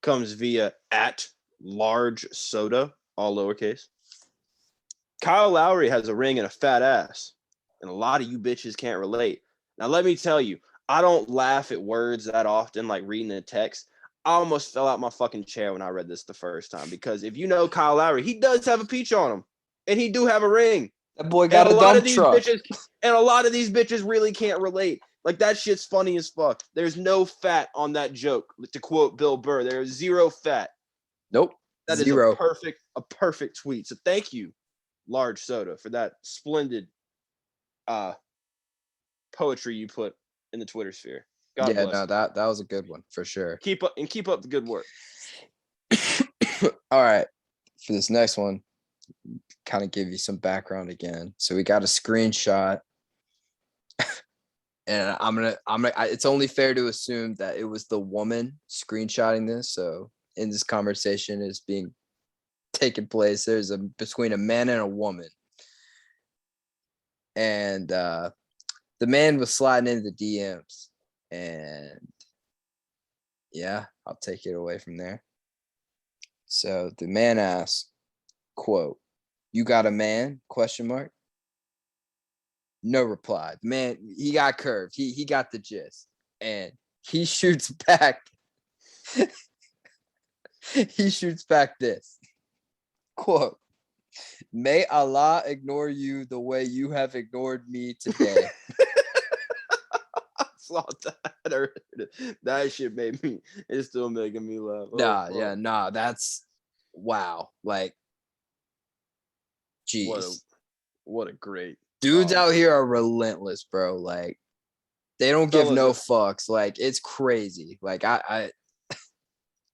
comes via @largesoda, all lowercase. Kyle Lowry has a ring and a fat ass, and a lot of you bitches can't relate. Now, let me tell you, I don't laugh at words that often, like reading a text. I almost fell out my fucking chair when I read this the first time, because if you know Kyle Lowry, he does have a peach on him, and he do have a ring. That boy got a dump truck. And a lot of these bitches really can't relate. Like, that shit's funny as fuck. There's no fat on that joke. To quote Bill Burr, there's zero fat. Nope. That zero. Is a perfect tweet. So thank you, Large Soda, for that splendid poetry you put in the Twitter sphere. God bless. No, that was a good one for sure. Keep up the good work. All right. For this next one, kind of give you some background again. So we got a screenshot. And I'm gonna. It's only fair to assume that it was the woman screenshotting this. So in this conversation is being taken place, there's between a man and a woman, and the man was sliding into the DMs, and yeah, I'll take it away from there. So the man asks, quote, "You got a man?" ? No reply. Man, he got curved. He got the gist. And he shoots back. He shoots back this. Quote, "May Allah ignore you the way you have ignored me today." I saw that. That shit made me. It's still making me laugh. That's wow. Like, geez. What a great. Dudes out here are relentless, bro. Like, they don't give no fucks. Like, it's crazy. Like,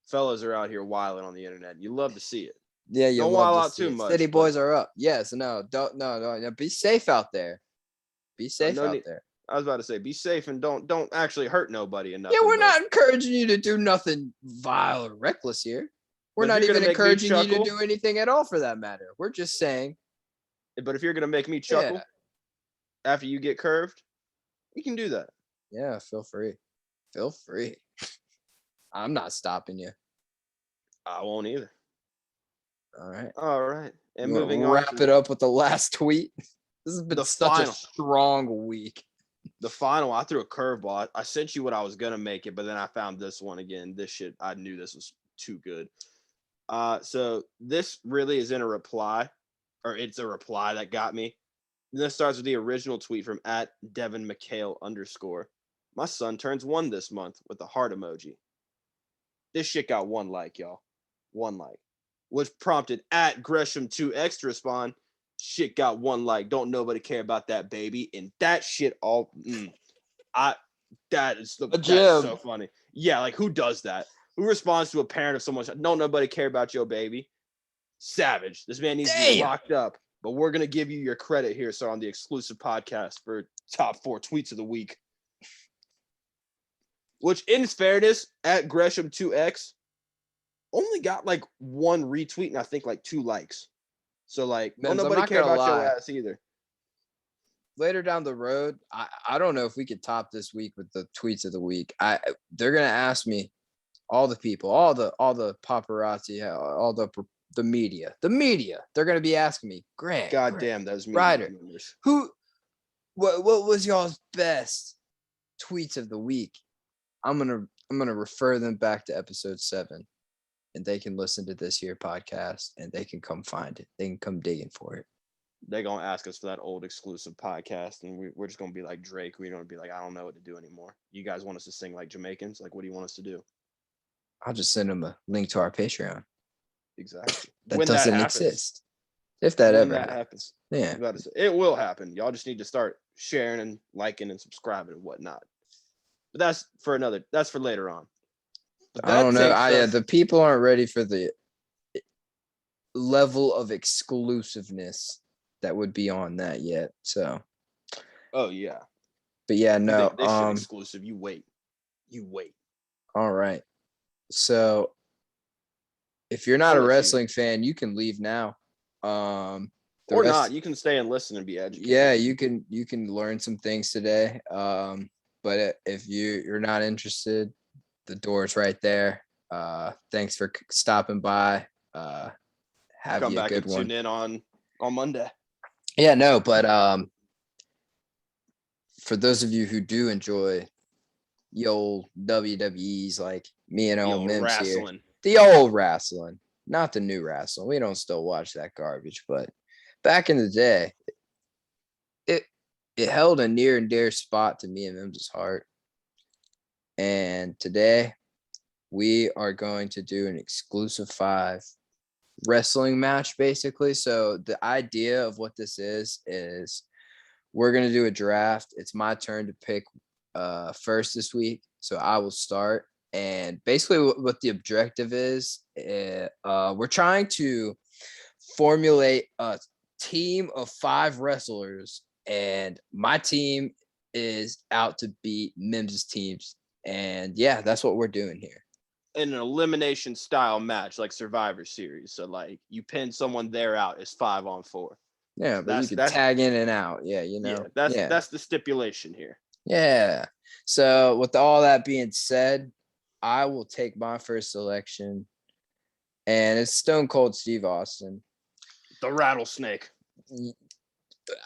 fellas are out here wilding on the internet. You love to see it. Yeah, you don't wild out too much. City boys are up. Yes, no, no. Be safe out there. Be safe out there. I was about to say, be safe and don't actually hurt nobody enough. Yeah, we're not encouraging you to do nothing vile or reckless here. We're not even encouraging you to do anything at all, for that matter. We're just saying. But if you're gonna make me chuckle after you get curved, you can do that. Yeah, feel free. Feel free. I'm not stopping you. I won't either. All right. And moving on. Wrap it up with the last tweet. This has been such a strong week. The final, I threw a curveball. I sent you what I was gonna make it, but then I found this one again. This shit, I knew this was too good. So this really is in a reply, or it's a reply that got me. And this starts with the original tweet from @DevinMcHale_. My son turns 1 this month with a heart emoji. This shit got 1 like, y'all. 1 like. Which prompted @Gresham2X to respond, shit got 1 like. Don't nobody care about that, baby. And that shit all that's so funny. Yeah, like, who does that? Who responds to a parent of someone? Don't nobody care about your baby? Savage. This man needs to be locked up but we're going to give you your credit here, so on the exclusive podcast for top 4 tweets of the week. Which, in fairness, at Gresham2X only got like 1 retweet and I think like 2 likes. So like, Mims, nobody cared about your lie. ass either. Later down the road, I don't know if we could top this week with the tweets of the week. They're gonna ask me, all the people, all the paparazzi, all the media, they're gonna be asking me, Grant, God damn, those media Ryder, members. what was y'all's best tweets of the week? I'm gonna refer them back to episode 7, and they can listen to this here podcast, and they can come find it. They can come digging for it. They're going to ask us for that old exclusive podcast, and we're just going to be like Drake. We're going to be like, I don't know what to do anymore. You guys want us to sing like Jamaicans? Like, what do you want us to do? I'll just send them a link to our Patreon. Exactly. That doesn't exist. If that ever happens. Yeah. It will happen. Y'all just need to start sharing and liking and subscribing and whatnot. But that's for later on. I don't know. The people aren't ready for the level of exclusiveness that would be on that yet. So. Oh yeah. But yeah, no. This shit exclusive. You wait. All right. So if you're not a wrestling fan, you can leave now. Or not. You can stay and listen and be educated. Yeah, you can learn some things today. But if you're not interested, the door's right there. Thanks for stopping by. Have Come you a back good and one. tune in on Monday. Yeah, no, but for those of you who do enjoy the old WWEs like me and old Mims here, the old wrestling, not the new wrestling. We don't still watch that garbage, but back in the day, it held a near and dear spot to me and Mims' heart. And today, we are going to do an exclusive 5 wrestling match, basically. So the idea of what this is we're going to do a draft. It's my turn to pick first this week. So I will start. And basically what the objective is, we're trying to formulate a team of 5 wrestlers. And my team is out to beat Mims' teams. And yeah, that's what we're doing here. In an elimination style match like Survivor Series. So like you pin someone there out is 5-on-4. Yeah, but you can tag in and out. Yeah, you know. Yeah, that's the stipulation here. Yeah. So with all that being said, I will take my first selection, and it's Stone Cold Steve Austin. The Rattlesnake.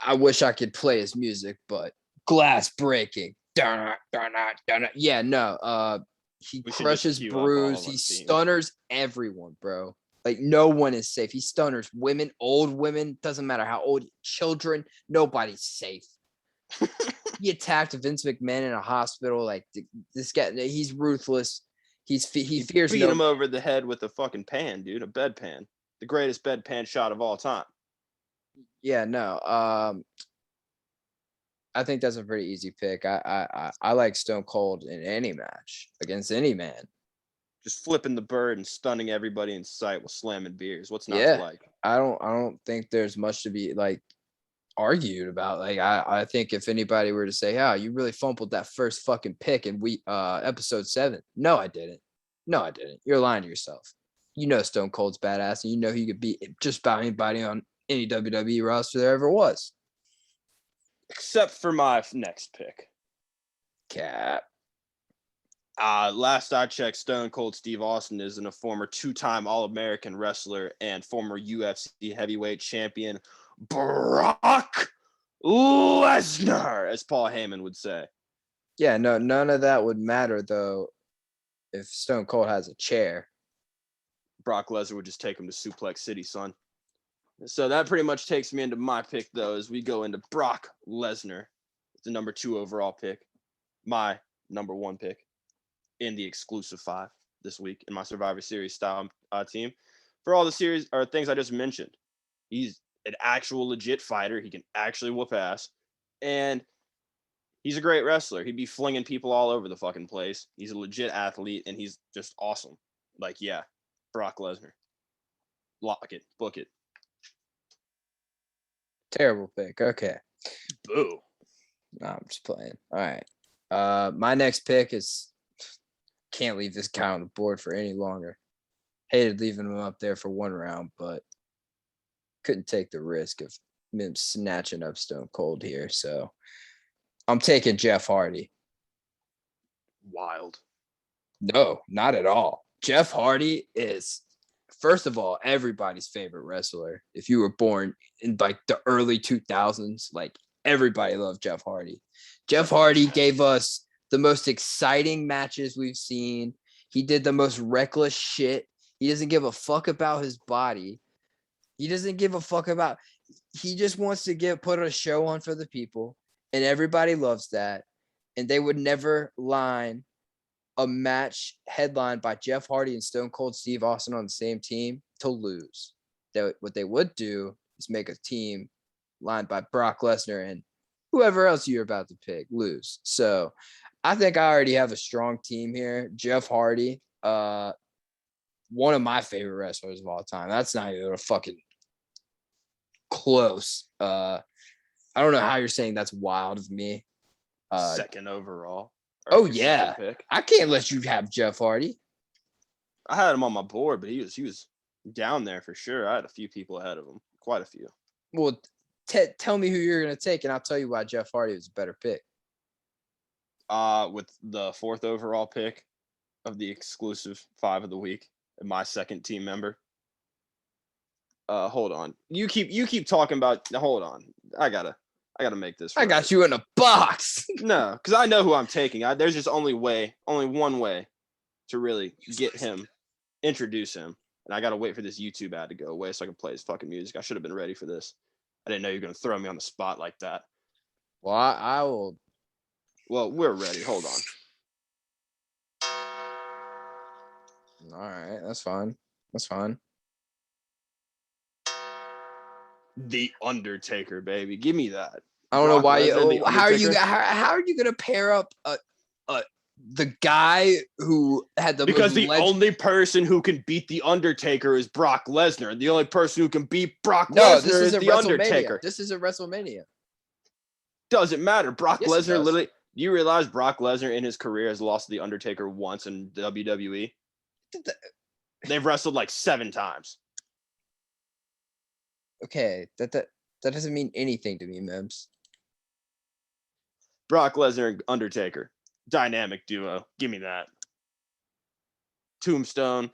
I wish I could play his music, but glass breaking. Yeah, no. He crushes brews. He stunners everyone, bro. Like, no one is safe. He stunners women, old women. Doesn't matter how old. Children. Nobody's safe. He attacked Vince McMahon in a hospital. Like, this guy, he's ruthless. He fears beat him over the head with a fucking pan, dude. A bedpan. The greatest bedpan shot of all time. Yeah, no. I think that's a pretty easy pick. I like Stone Cold in any match against any man. Just flipping the bird and stunning everybody in sight while slamming beers. What's not to like? I don't think there's much to be like argued about. Like I think if anybody were to say, "Oh, you really fumbled that first fucking pick in episode 7." No, I didn't. You're lying to yourself. You know Stone Cold's badass, and you know he could beat just about anybody on any WWE roster there ever was. Except for my next pick. Cap. Last I checked, Stone Cold Steve Austin is a former 2-time All-American wrestler and former UFC heavyweight champion, Brock Lesnar, as Paul Heyman would say. Yeah, no, none of that would matter, though, if Stone Cold has a chair. Brock Lesnar would just take him to Suplex City, son. So that pretty much takes me into my pick, though, as we go into Brock Lesnar. It's the number 2 overall pick. My number 1 pick in the exclusive 5 this week in my Survivor Series style team. For all the series or things I just mentioned, he's an actual legit fighter. He can actually whoop ass. And he's a great wrestler. He'd be flinging people all over the fucking place. He's a legit athlete, and he's just awesome. Like, yeah, Brock Lesnar. Lock it. Book it. Terrible pick. Okay. Boo. No, I'm just playing. All right. My next pick is can't leave this guy on the board for any longer. Hated leaving him up there for one round, but couldn't take the risk of him snatching up Stone Cold here. So I'm taking Jeff Hardy. Wild. No, not at all. Jeff Hardy is, first of all, everybody's favorite wrestler. If you were born in like the early 2000s, like everybody loved Jeff Hardy. Jeff Hardy gave us the most exciting matches we've seen. He did the most reckless shit. He doesn't give a fuck about his body. He doesn't give a fuck about, he just wants to put a show on for the people. And everybody loves that. And they would never line a match headlined by Jeff Hardy and Stone Cold Steve Austin on the same team to lose. What they would do is make a team lined by Brock Lesnar and whoever else you're about to pick lose. So I think I already have a strong team here. Jeff Hardy, one of my favorite wrestlers of all time. That's not even a fucking close. I don't know how you're saying that's wild of me. Second overall. Oh yeah, pick. I can't let you have Jeff Hardy. I had him on my board, but he was down there for sure. I had a few people ahead of him, quite a few. Well, tell me who you're gonna take, and I'll tell you why Jeff Hardy was a better pick. With the fourth overall pick of the exclusive 5 of the week, and my second team member. Hold on. You keep talking about. Hold on. I gotta make this. I got you in a box. No, because I know who I'm taking. There's just only one way to really get him, introduce him, and I gotta wait for this YouTube ad to go away so I can play his fucking music. I should have been ready for this. I didn't know you were gonna throw me on the spot like that. Well, I will. Well, we're ready. Hold on. All right, that's fine. That's fine. The Undertaker, baby. Give me that. I don't know Brock why. Lesnar, How are you gonna pair up the guy who had the because the only person who can beat the Undertaker is Brock Lesnar, and the only person who can beat Brock Lesnar is the Undertaker. This is a WrestleMania. Doesn't matter. Brock Yes, Lesnar literally. Do you realize Brock Lesnar in his career has lost to the Undertaker once in WWE? They've wrestled like 7 times. Okay, that doesn't mean anything to me, Mims. Brock Lesnar and Undertaker, dynamic duo. Give me that. Tombstone,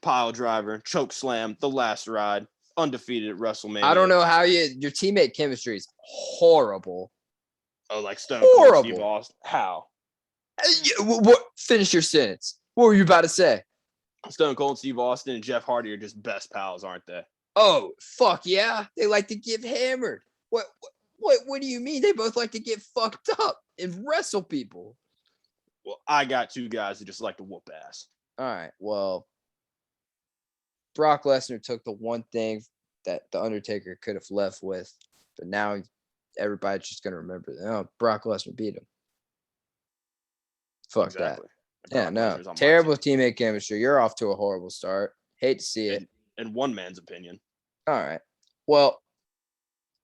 pile driver, choke slam, the last ride, undefeated at WrestleMania. I don't know how your teammate chemistry is horrible. Oh, like Stone Cold Steve Austin. How? What? Finish your sentence. What were you about to say? Stone Cold Steve Austin and Jeff Hardy are just best pals, aren't they? Oh, fuck yeah. They like to get hammered. What do you mean? They both like to get fucked up and wrestle people. Well, I got 2 guys that just like to whoop ass. All right. Well, Brock Lesnar took the one thing that the Undertaker could have left with, but now everybody's just gonna remember that. Oh, Brock Lesnar beat him. Fuck exactly. That. Yeah, no. Terrible teammate chemistry. You're off to a horrible start. Hate to see it. In one man's opinion. All right. Well,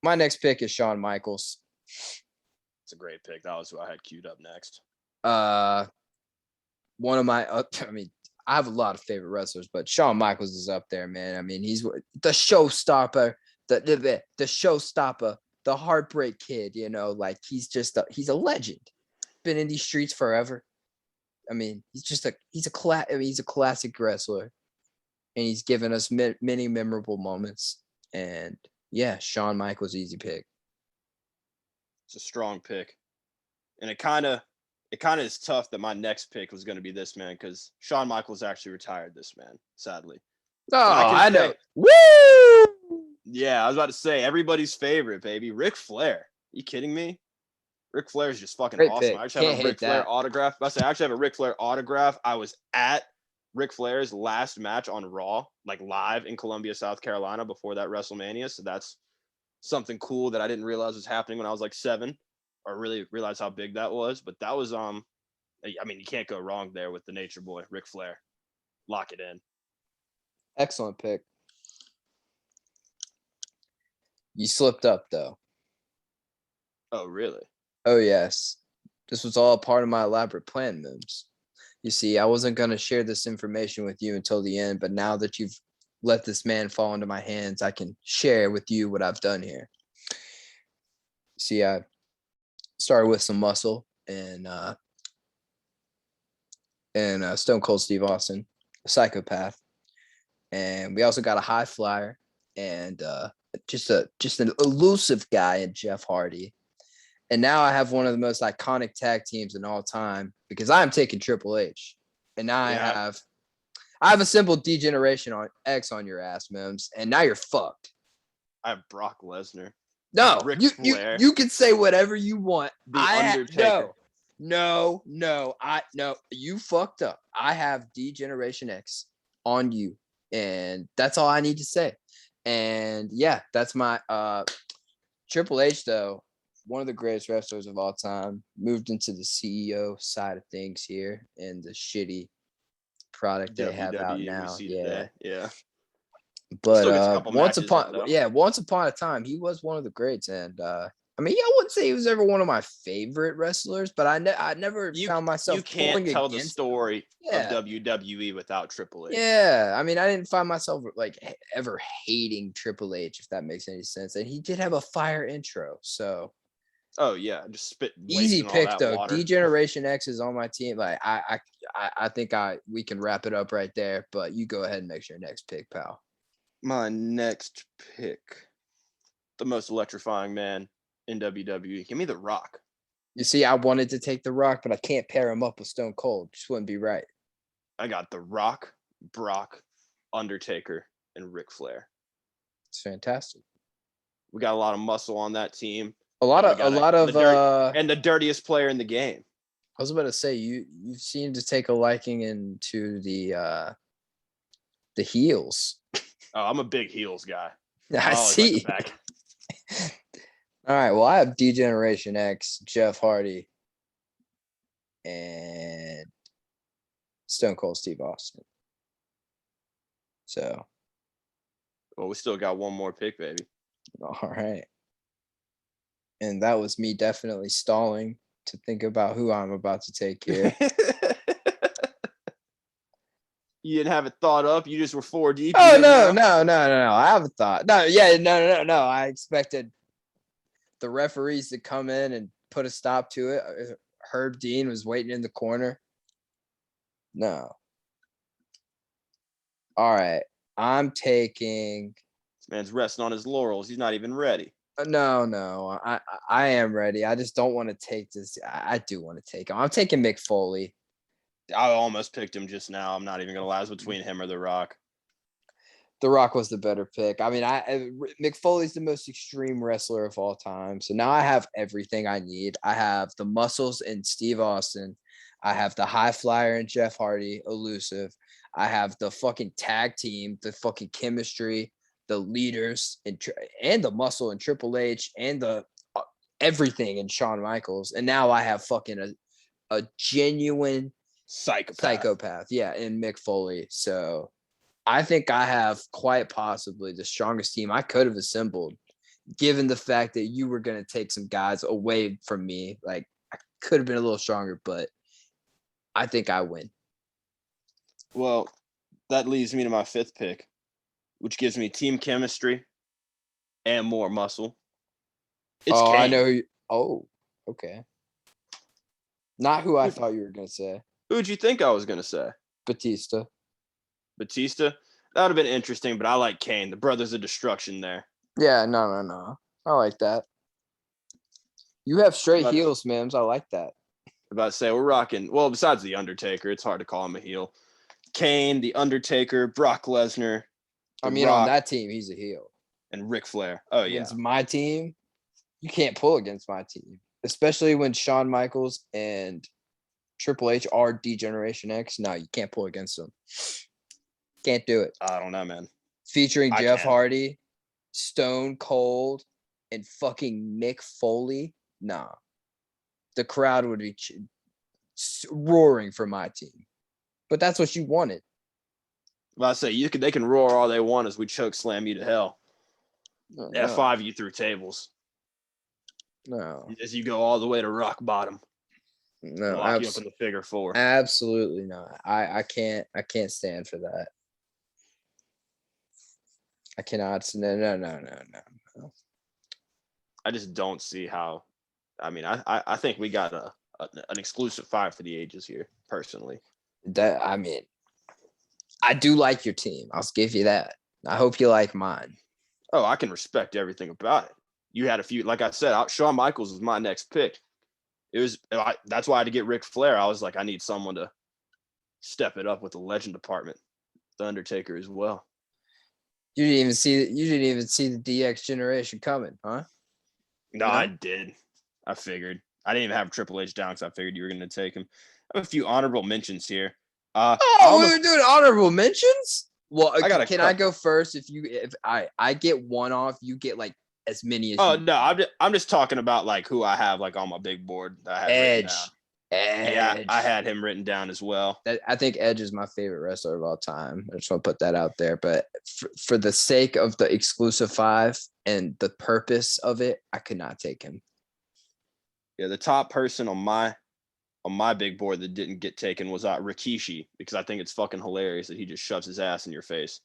my next pick is Shawn Michaels. It's a great pick. That was who I had queued up next. One of my, I have a lot of favorite wrestlers, but Shawn Michaels is up there, man. I mean, he's the showstopper, the showstopper, the heartbreak kid. You know, like he's a legend. Been in these streets forever. I mean, he's a classic wrestler. And he's given us many memorable moments. And yeah, Shawn Michaels, easy pick. It's a strong pick. And it kind of is tough that my next pick was going to be this man because Shawn Michaels actually retired this man, sadly. Oh, I know. Woo! Yeah, I was about to say everybody's favorite, baby. Ric Flair. Are you kidding me? Ric Flair is just fucking great awesome. Pick. I actually have a Ric Flair autograph. I actually have a Ric Flair autograph. I was at Ric Flair's last match on Raw, like live in Columbia, South Carolina before that WrestleMania. So that's something cool that I didn't realize was happening when I was like 7 or really realize how big that was. But that was, I mean, you can't go wrong there with the Nature Boy, Ric Flair. Lock it in. Excellent pick. You slipped up though. Oh, really? Oh yes. This was all part of my elaborate plan, Mims. You see, I wasn't going to share this information with you until the end, but now that you've let this man fall into my hands, I can share with you what I've done here. See, I started with some muscle and Stone Cold Steve Austin, a psychopath. And we also got a high flyer and just an elusive guy in Jeff Hardy. And now I have one of the most iconic tag teams in all time because I'm taking Triple H. And now Yeah. I have a simple degeneration on X on your ass, Mims. And now you're fucked. I have Brock Lesnar. No, Ric you Flair. you can say whatever you want. The Undertaker. No, you fucked up. I have Degeneration X on you. And that's all I need to say. And yeah, that's my Triple H though. One of the greatest wrestlers of all time, moved into the CEO side of things here and the shitty product they have out WWE we now. see Yeah. today. Yeah. But Still gets a couple once matches in, though. once upon a time, he was one of the greats. And I mean, I wouldn't say he was ever one of my favorite wrestlers, but I never found myself You can't pulling tell the against him. story Yeah. of WWE without Triple H. Yeah, I mean, I didn't find myself like ever hating Triple H, if that makes any sense. And he did have a fire intro, so Oh yeah, just spit easy wasting all pick that though. water. Degeneration X is on my team. Like I think we can wrap it up right there. But you go ahead and make your next pick, pal. My next pick, the most electrifying man in WWE. Give me The Rock. You see, I wanted to take The Rock, but I can't pair him up with Stone Cold. Just wouldn't be right. I got The Rock, Brock, Undertaker, and Ric Flair. It's fantastic. We got a lot of muscle on that team. And the dirtiest player in the game. I was about to say you seem to take a liking into the heels. Oh, I'm a big heels guy. I see. Like All right. Well, I have Degeneration X, Jeff Hardy, and Stone Cold Steve Austin. So. Well, we still got one more pick, baby. All right. And that was me definitely stalling to think about who I'm about to take here. You didn't have it thought up. You just were 4 deep. Oh, no. I have a thought. No. I expected the referees to come in and put a stop to it. Herb Dean was waiting in the corner. No. All right. I'm taking. This man's resting on his laurels. He's not even ready. No. I am ready. I just don't want to take this. I do want to take him. I'm taking Mick Foley. I almost picked him just now. I'm not even going to lie. It's between him or The Rock. The Rock was the better pick. I mean, Mick Foley's the most extreme wrestler of all time. So now I have everything I need. I have the muscles in Steve Austin. I have the high flyer in Jeff Hardy, elusive. I have the fucking tag team, the fucking chemistry, the leaders, and the muscle in Triple H, and the everything in Shawn Michaels. And now I have fucking a genuine psychopath. Yeah, in Mick Foley. So I think I have quite possibly the strongest team I could have assembled, given the fact that you were going to take some guys away from me. Like, I could have been a little stronger, but I think I win. Well, that leads me to my 5th pick, which gives me team chemistry and more muscle. It's Kane. I know who. Okay. Not who I thought you were going to say. Who'd you think I was going to say? Batista. That would have been interesting, but I like Kane. The Brothers of Destruction there. Yeah, no. I like that. You have straight heels, Mims. I like that. About to say, we're rocking. Well, besides The Undertaker, it's hard to call him a heel. Kane, The Undertaker, Brock Lesnar. I mean, on that team, he's a heel. And Ric Flair. Oh, yeah. Against my team, you can't pull against my team. Especially when Shawn Michaels and Triple H are Degeneration X. No, you can't pull against them. Can't do it. I don't know, man. Featuring Jeff Hardy, Stone Cold, and fucking Mick Foley. Nah. The crowd would be roaring for my team. But that's what you wanted. Well, I say they can roar all they want as we choke slam you to hell. At 5, you threw tables. No. As you go all the way to rock bottom. No. Lock you up in the figure 4. Absolutely not. I can't stand for that. I cannot. No. I just don't see how. I mean, I think we got an exclusive 5 for the ages here, personally. I do like your team. I'll give you that. I hope you like mine. Oh, I can respect everything about it. You had a few, like I said, Shawn Michaels was my next pick. That's why I had to get Ric Flair. I was like, I need someone to step it up with the legend department. The Undertaker as well. You didn't even see the DX generation coming, huh? No, I did. I figured. I didn't even have Triple H down because I figured you were going to take him. I have a few honorable mentions here. We were doing honorable mentions? Well, can I go first? If I get one off, you get like as many as I'm just talking about like who I have like on my big board that I had Edge. Yeah, I had him written down as well. I think Edge is my favorite wrestler of all time. I just want to put that out there. But for the sake of the exclusive 5 and the purpose of it, I could not take him. Yeah, the top person on my big board that didn't get taken was Rikishi, because I think it's fucking hilarious that he just shoves his ass in your face.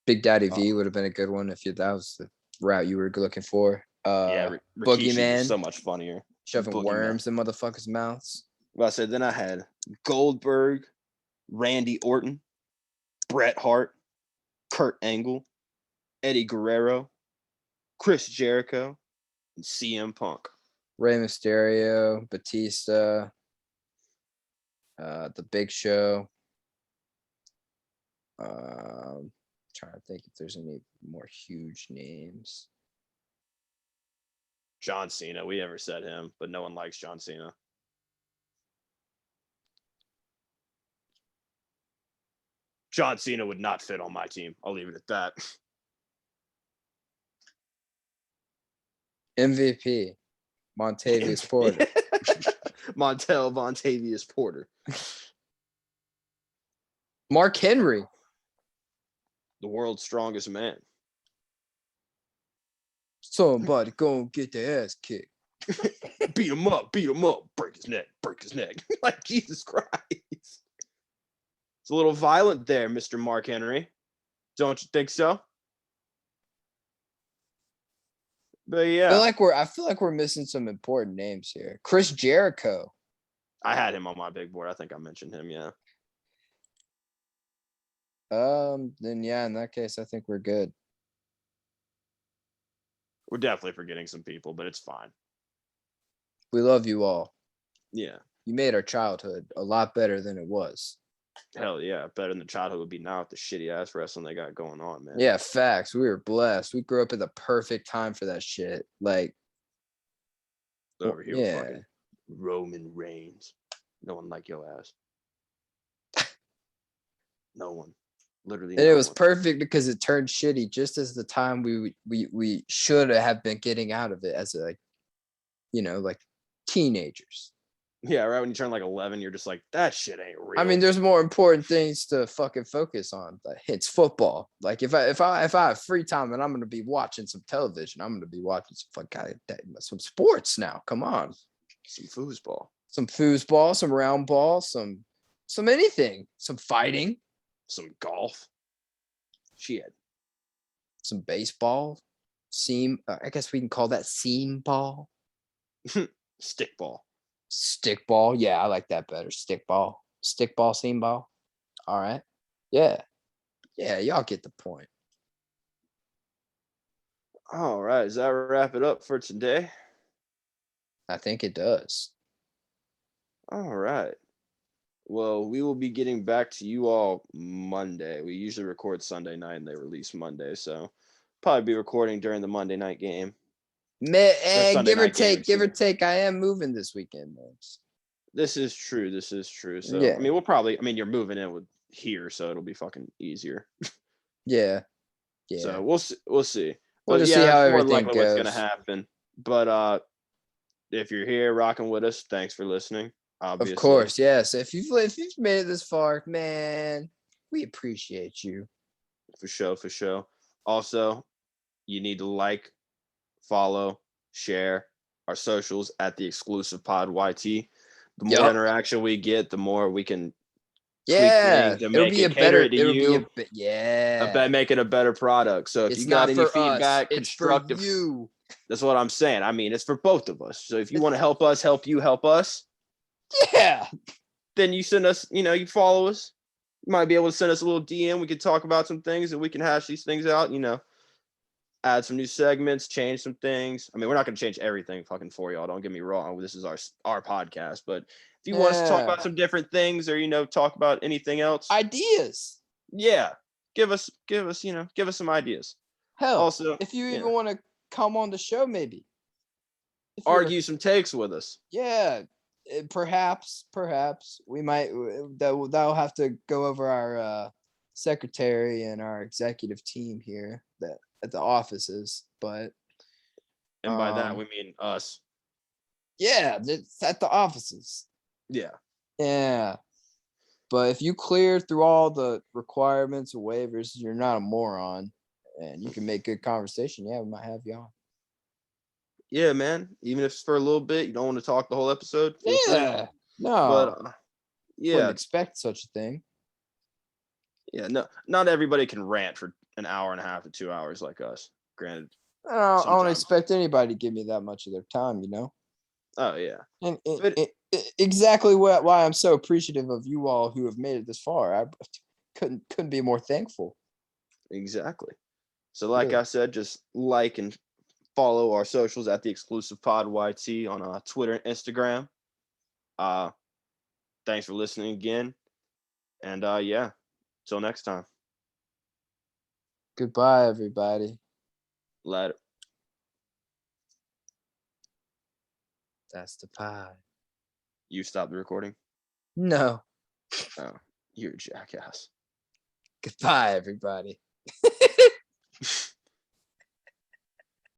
Big Daddy V would have been a good one if that was the route you were looking for. Boogeyman was so much funnier. Shoving worms in motherfuckers' mouths. Well, I said then I had Goldberg, Randy Orton, Bret Hart, Kurt Angle, Eddie Guerrero, Chris Jericho, and CM Punk. Rey Mysterio, Batista, The Big Show. Trying to think if there's any more huge names. John Cena. We never said him, but no one likes John Cena. John Cena would not fit on my team. I'll leave it at that. MVP. Montavious Porter. Montavious Porter. Mark Henry. The world's strongest man. Somebody go and get their ass kicked. beat him up, break his neck. Like, Jesus Christ. It's a little violent there, Mr. Mark Henry. Don't you think so? But yeah. I feel like we're missing some important names here. Chris Jericho. I had him on my big board. I think I mentioned him, yeah. Then yeah, in that case, I think we're good. We're definitely forgetting some people, but it's fine. We love you all. Yeah. You made our childhood a lot better than it was. Hell yeah. Better than the childhood would be now with the shitty ass wrestling they got going on, man. Yeah, facts. We were blessed. We grew up at the perfect time for that shit. Like, over here with fucking Roman Reigns. No one like your ass. No one. Literally. And it was perfect because it turned shitty just as the time we should have been getting out of it as like teenagers. Yeah, right when you turn like 11, you're just like, that shit ain't real. I mean, there's more important things to fucking focus on. Like, it's football. Like if I have free time and I'm gonna be watching some television, I'm gonna be watching some sports now. Come on. Some foosball. Some round ball, some anything. Some fighting. Some golf. Shit. Some baseball. I guess we can call that seam ball. Stickball. Stickball. Yeah, I like that better. Stickball. Stickball, seam ball. All right. Yeah. Yeah, y'all get the point. All right. Does that wrap it up for today? I think it does. All right. Well, we will be getting back to you all Monday. We usually record Sunday night and they release Monday, so probably be recording during the Monday night game. Give or take, I am moving this weekend, man. This is true. So yeah. I mean, you're moving in with here, so it'll be fucking easier. Yeah. So we'll see. We'll just see how everything goes. What's gonna happen. But if you're here rocking with us, thanks for listening. Obviously. Of course, yes. If you've made it this far, man, we appreciate you. For sure. Also, you need to like, follow, share our socials at the exclusive pod YT. The more Yup. interaction we get, the more we can tweak Yeah, things and it'll make be a it cater better. it to It'll be you. yeah. Make it a better product. So if It's you got not any for us. feedback, It's for constructive, you. that's what I'm saying. I mean, it's for both of us. So if you want to It's- help us, help you, help us, Yeah. then you send us, you follow us. You might be able to send us a little DM. We could talk about some things and we can hash these things out, add some new segments, change some things. I mean, we're not going to change everything fucking for y'all. Don't get me wrong. This is our podcast. But if you want us to talk about some different things or, talk about anything else, Ideas. yeah, give us some ideas. Hell, Also, if you even want to come on the show, maybe argue some takes with us. Yeah, perhaps we might. That'll have to go over our secretary and our executive team here at the offices, but And by that we mean us. Yeah, it's at the offices. Yeah. But if you clear through all the requirements or waivers, you're not a moron, and you can make good conversation. Yeah, we might have you on. Yeah, man. Even if it's for a little bit, you don't want to talk the whole episode. Feel free. No, But wouldn't expect such a thing. Yeah, no, not everybody can rant for an hour and a half to 2 hours like us. Granted, I don't expect anybody to give me that much of their time, Oh yeah, and exactly why I'm so appreciative of you all who have made it this far. I couldn't be more thankful. Exactly. So, like I said, just like and follow our socials at the exclusive pod YT on Twitter and Instagram. Thanks for listening again, and yeah, till next time. Goodbye, everybody. Later. That's the pod. You stopped the recording? No. Oh, you're a jackass. Goodbye, everybody.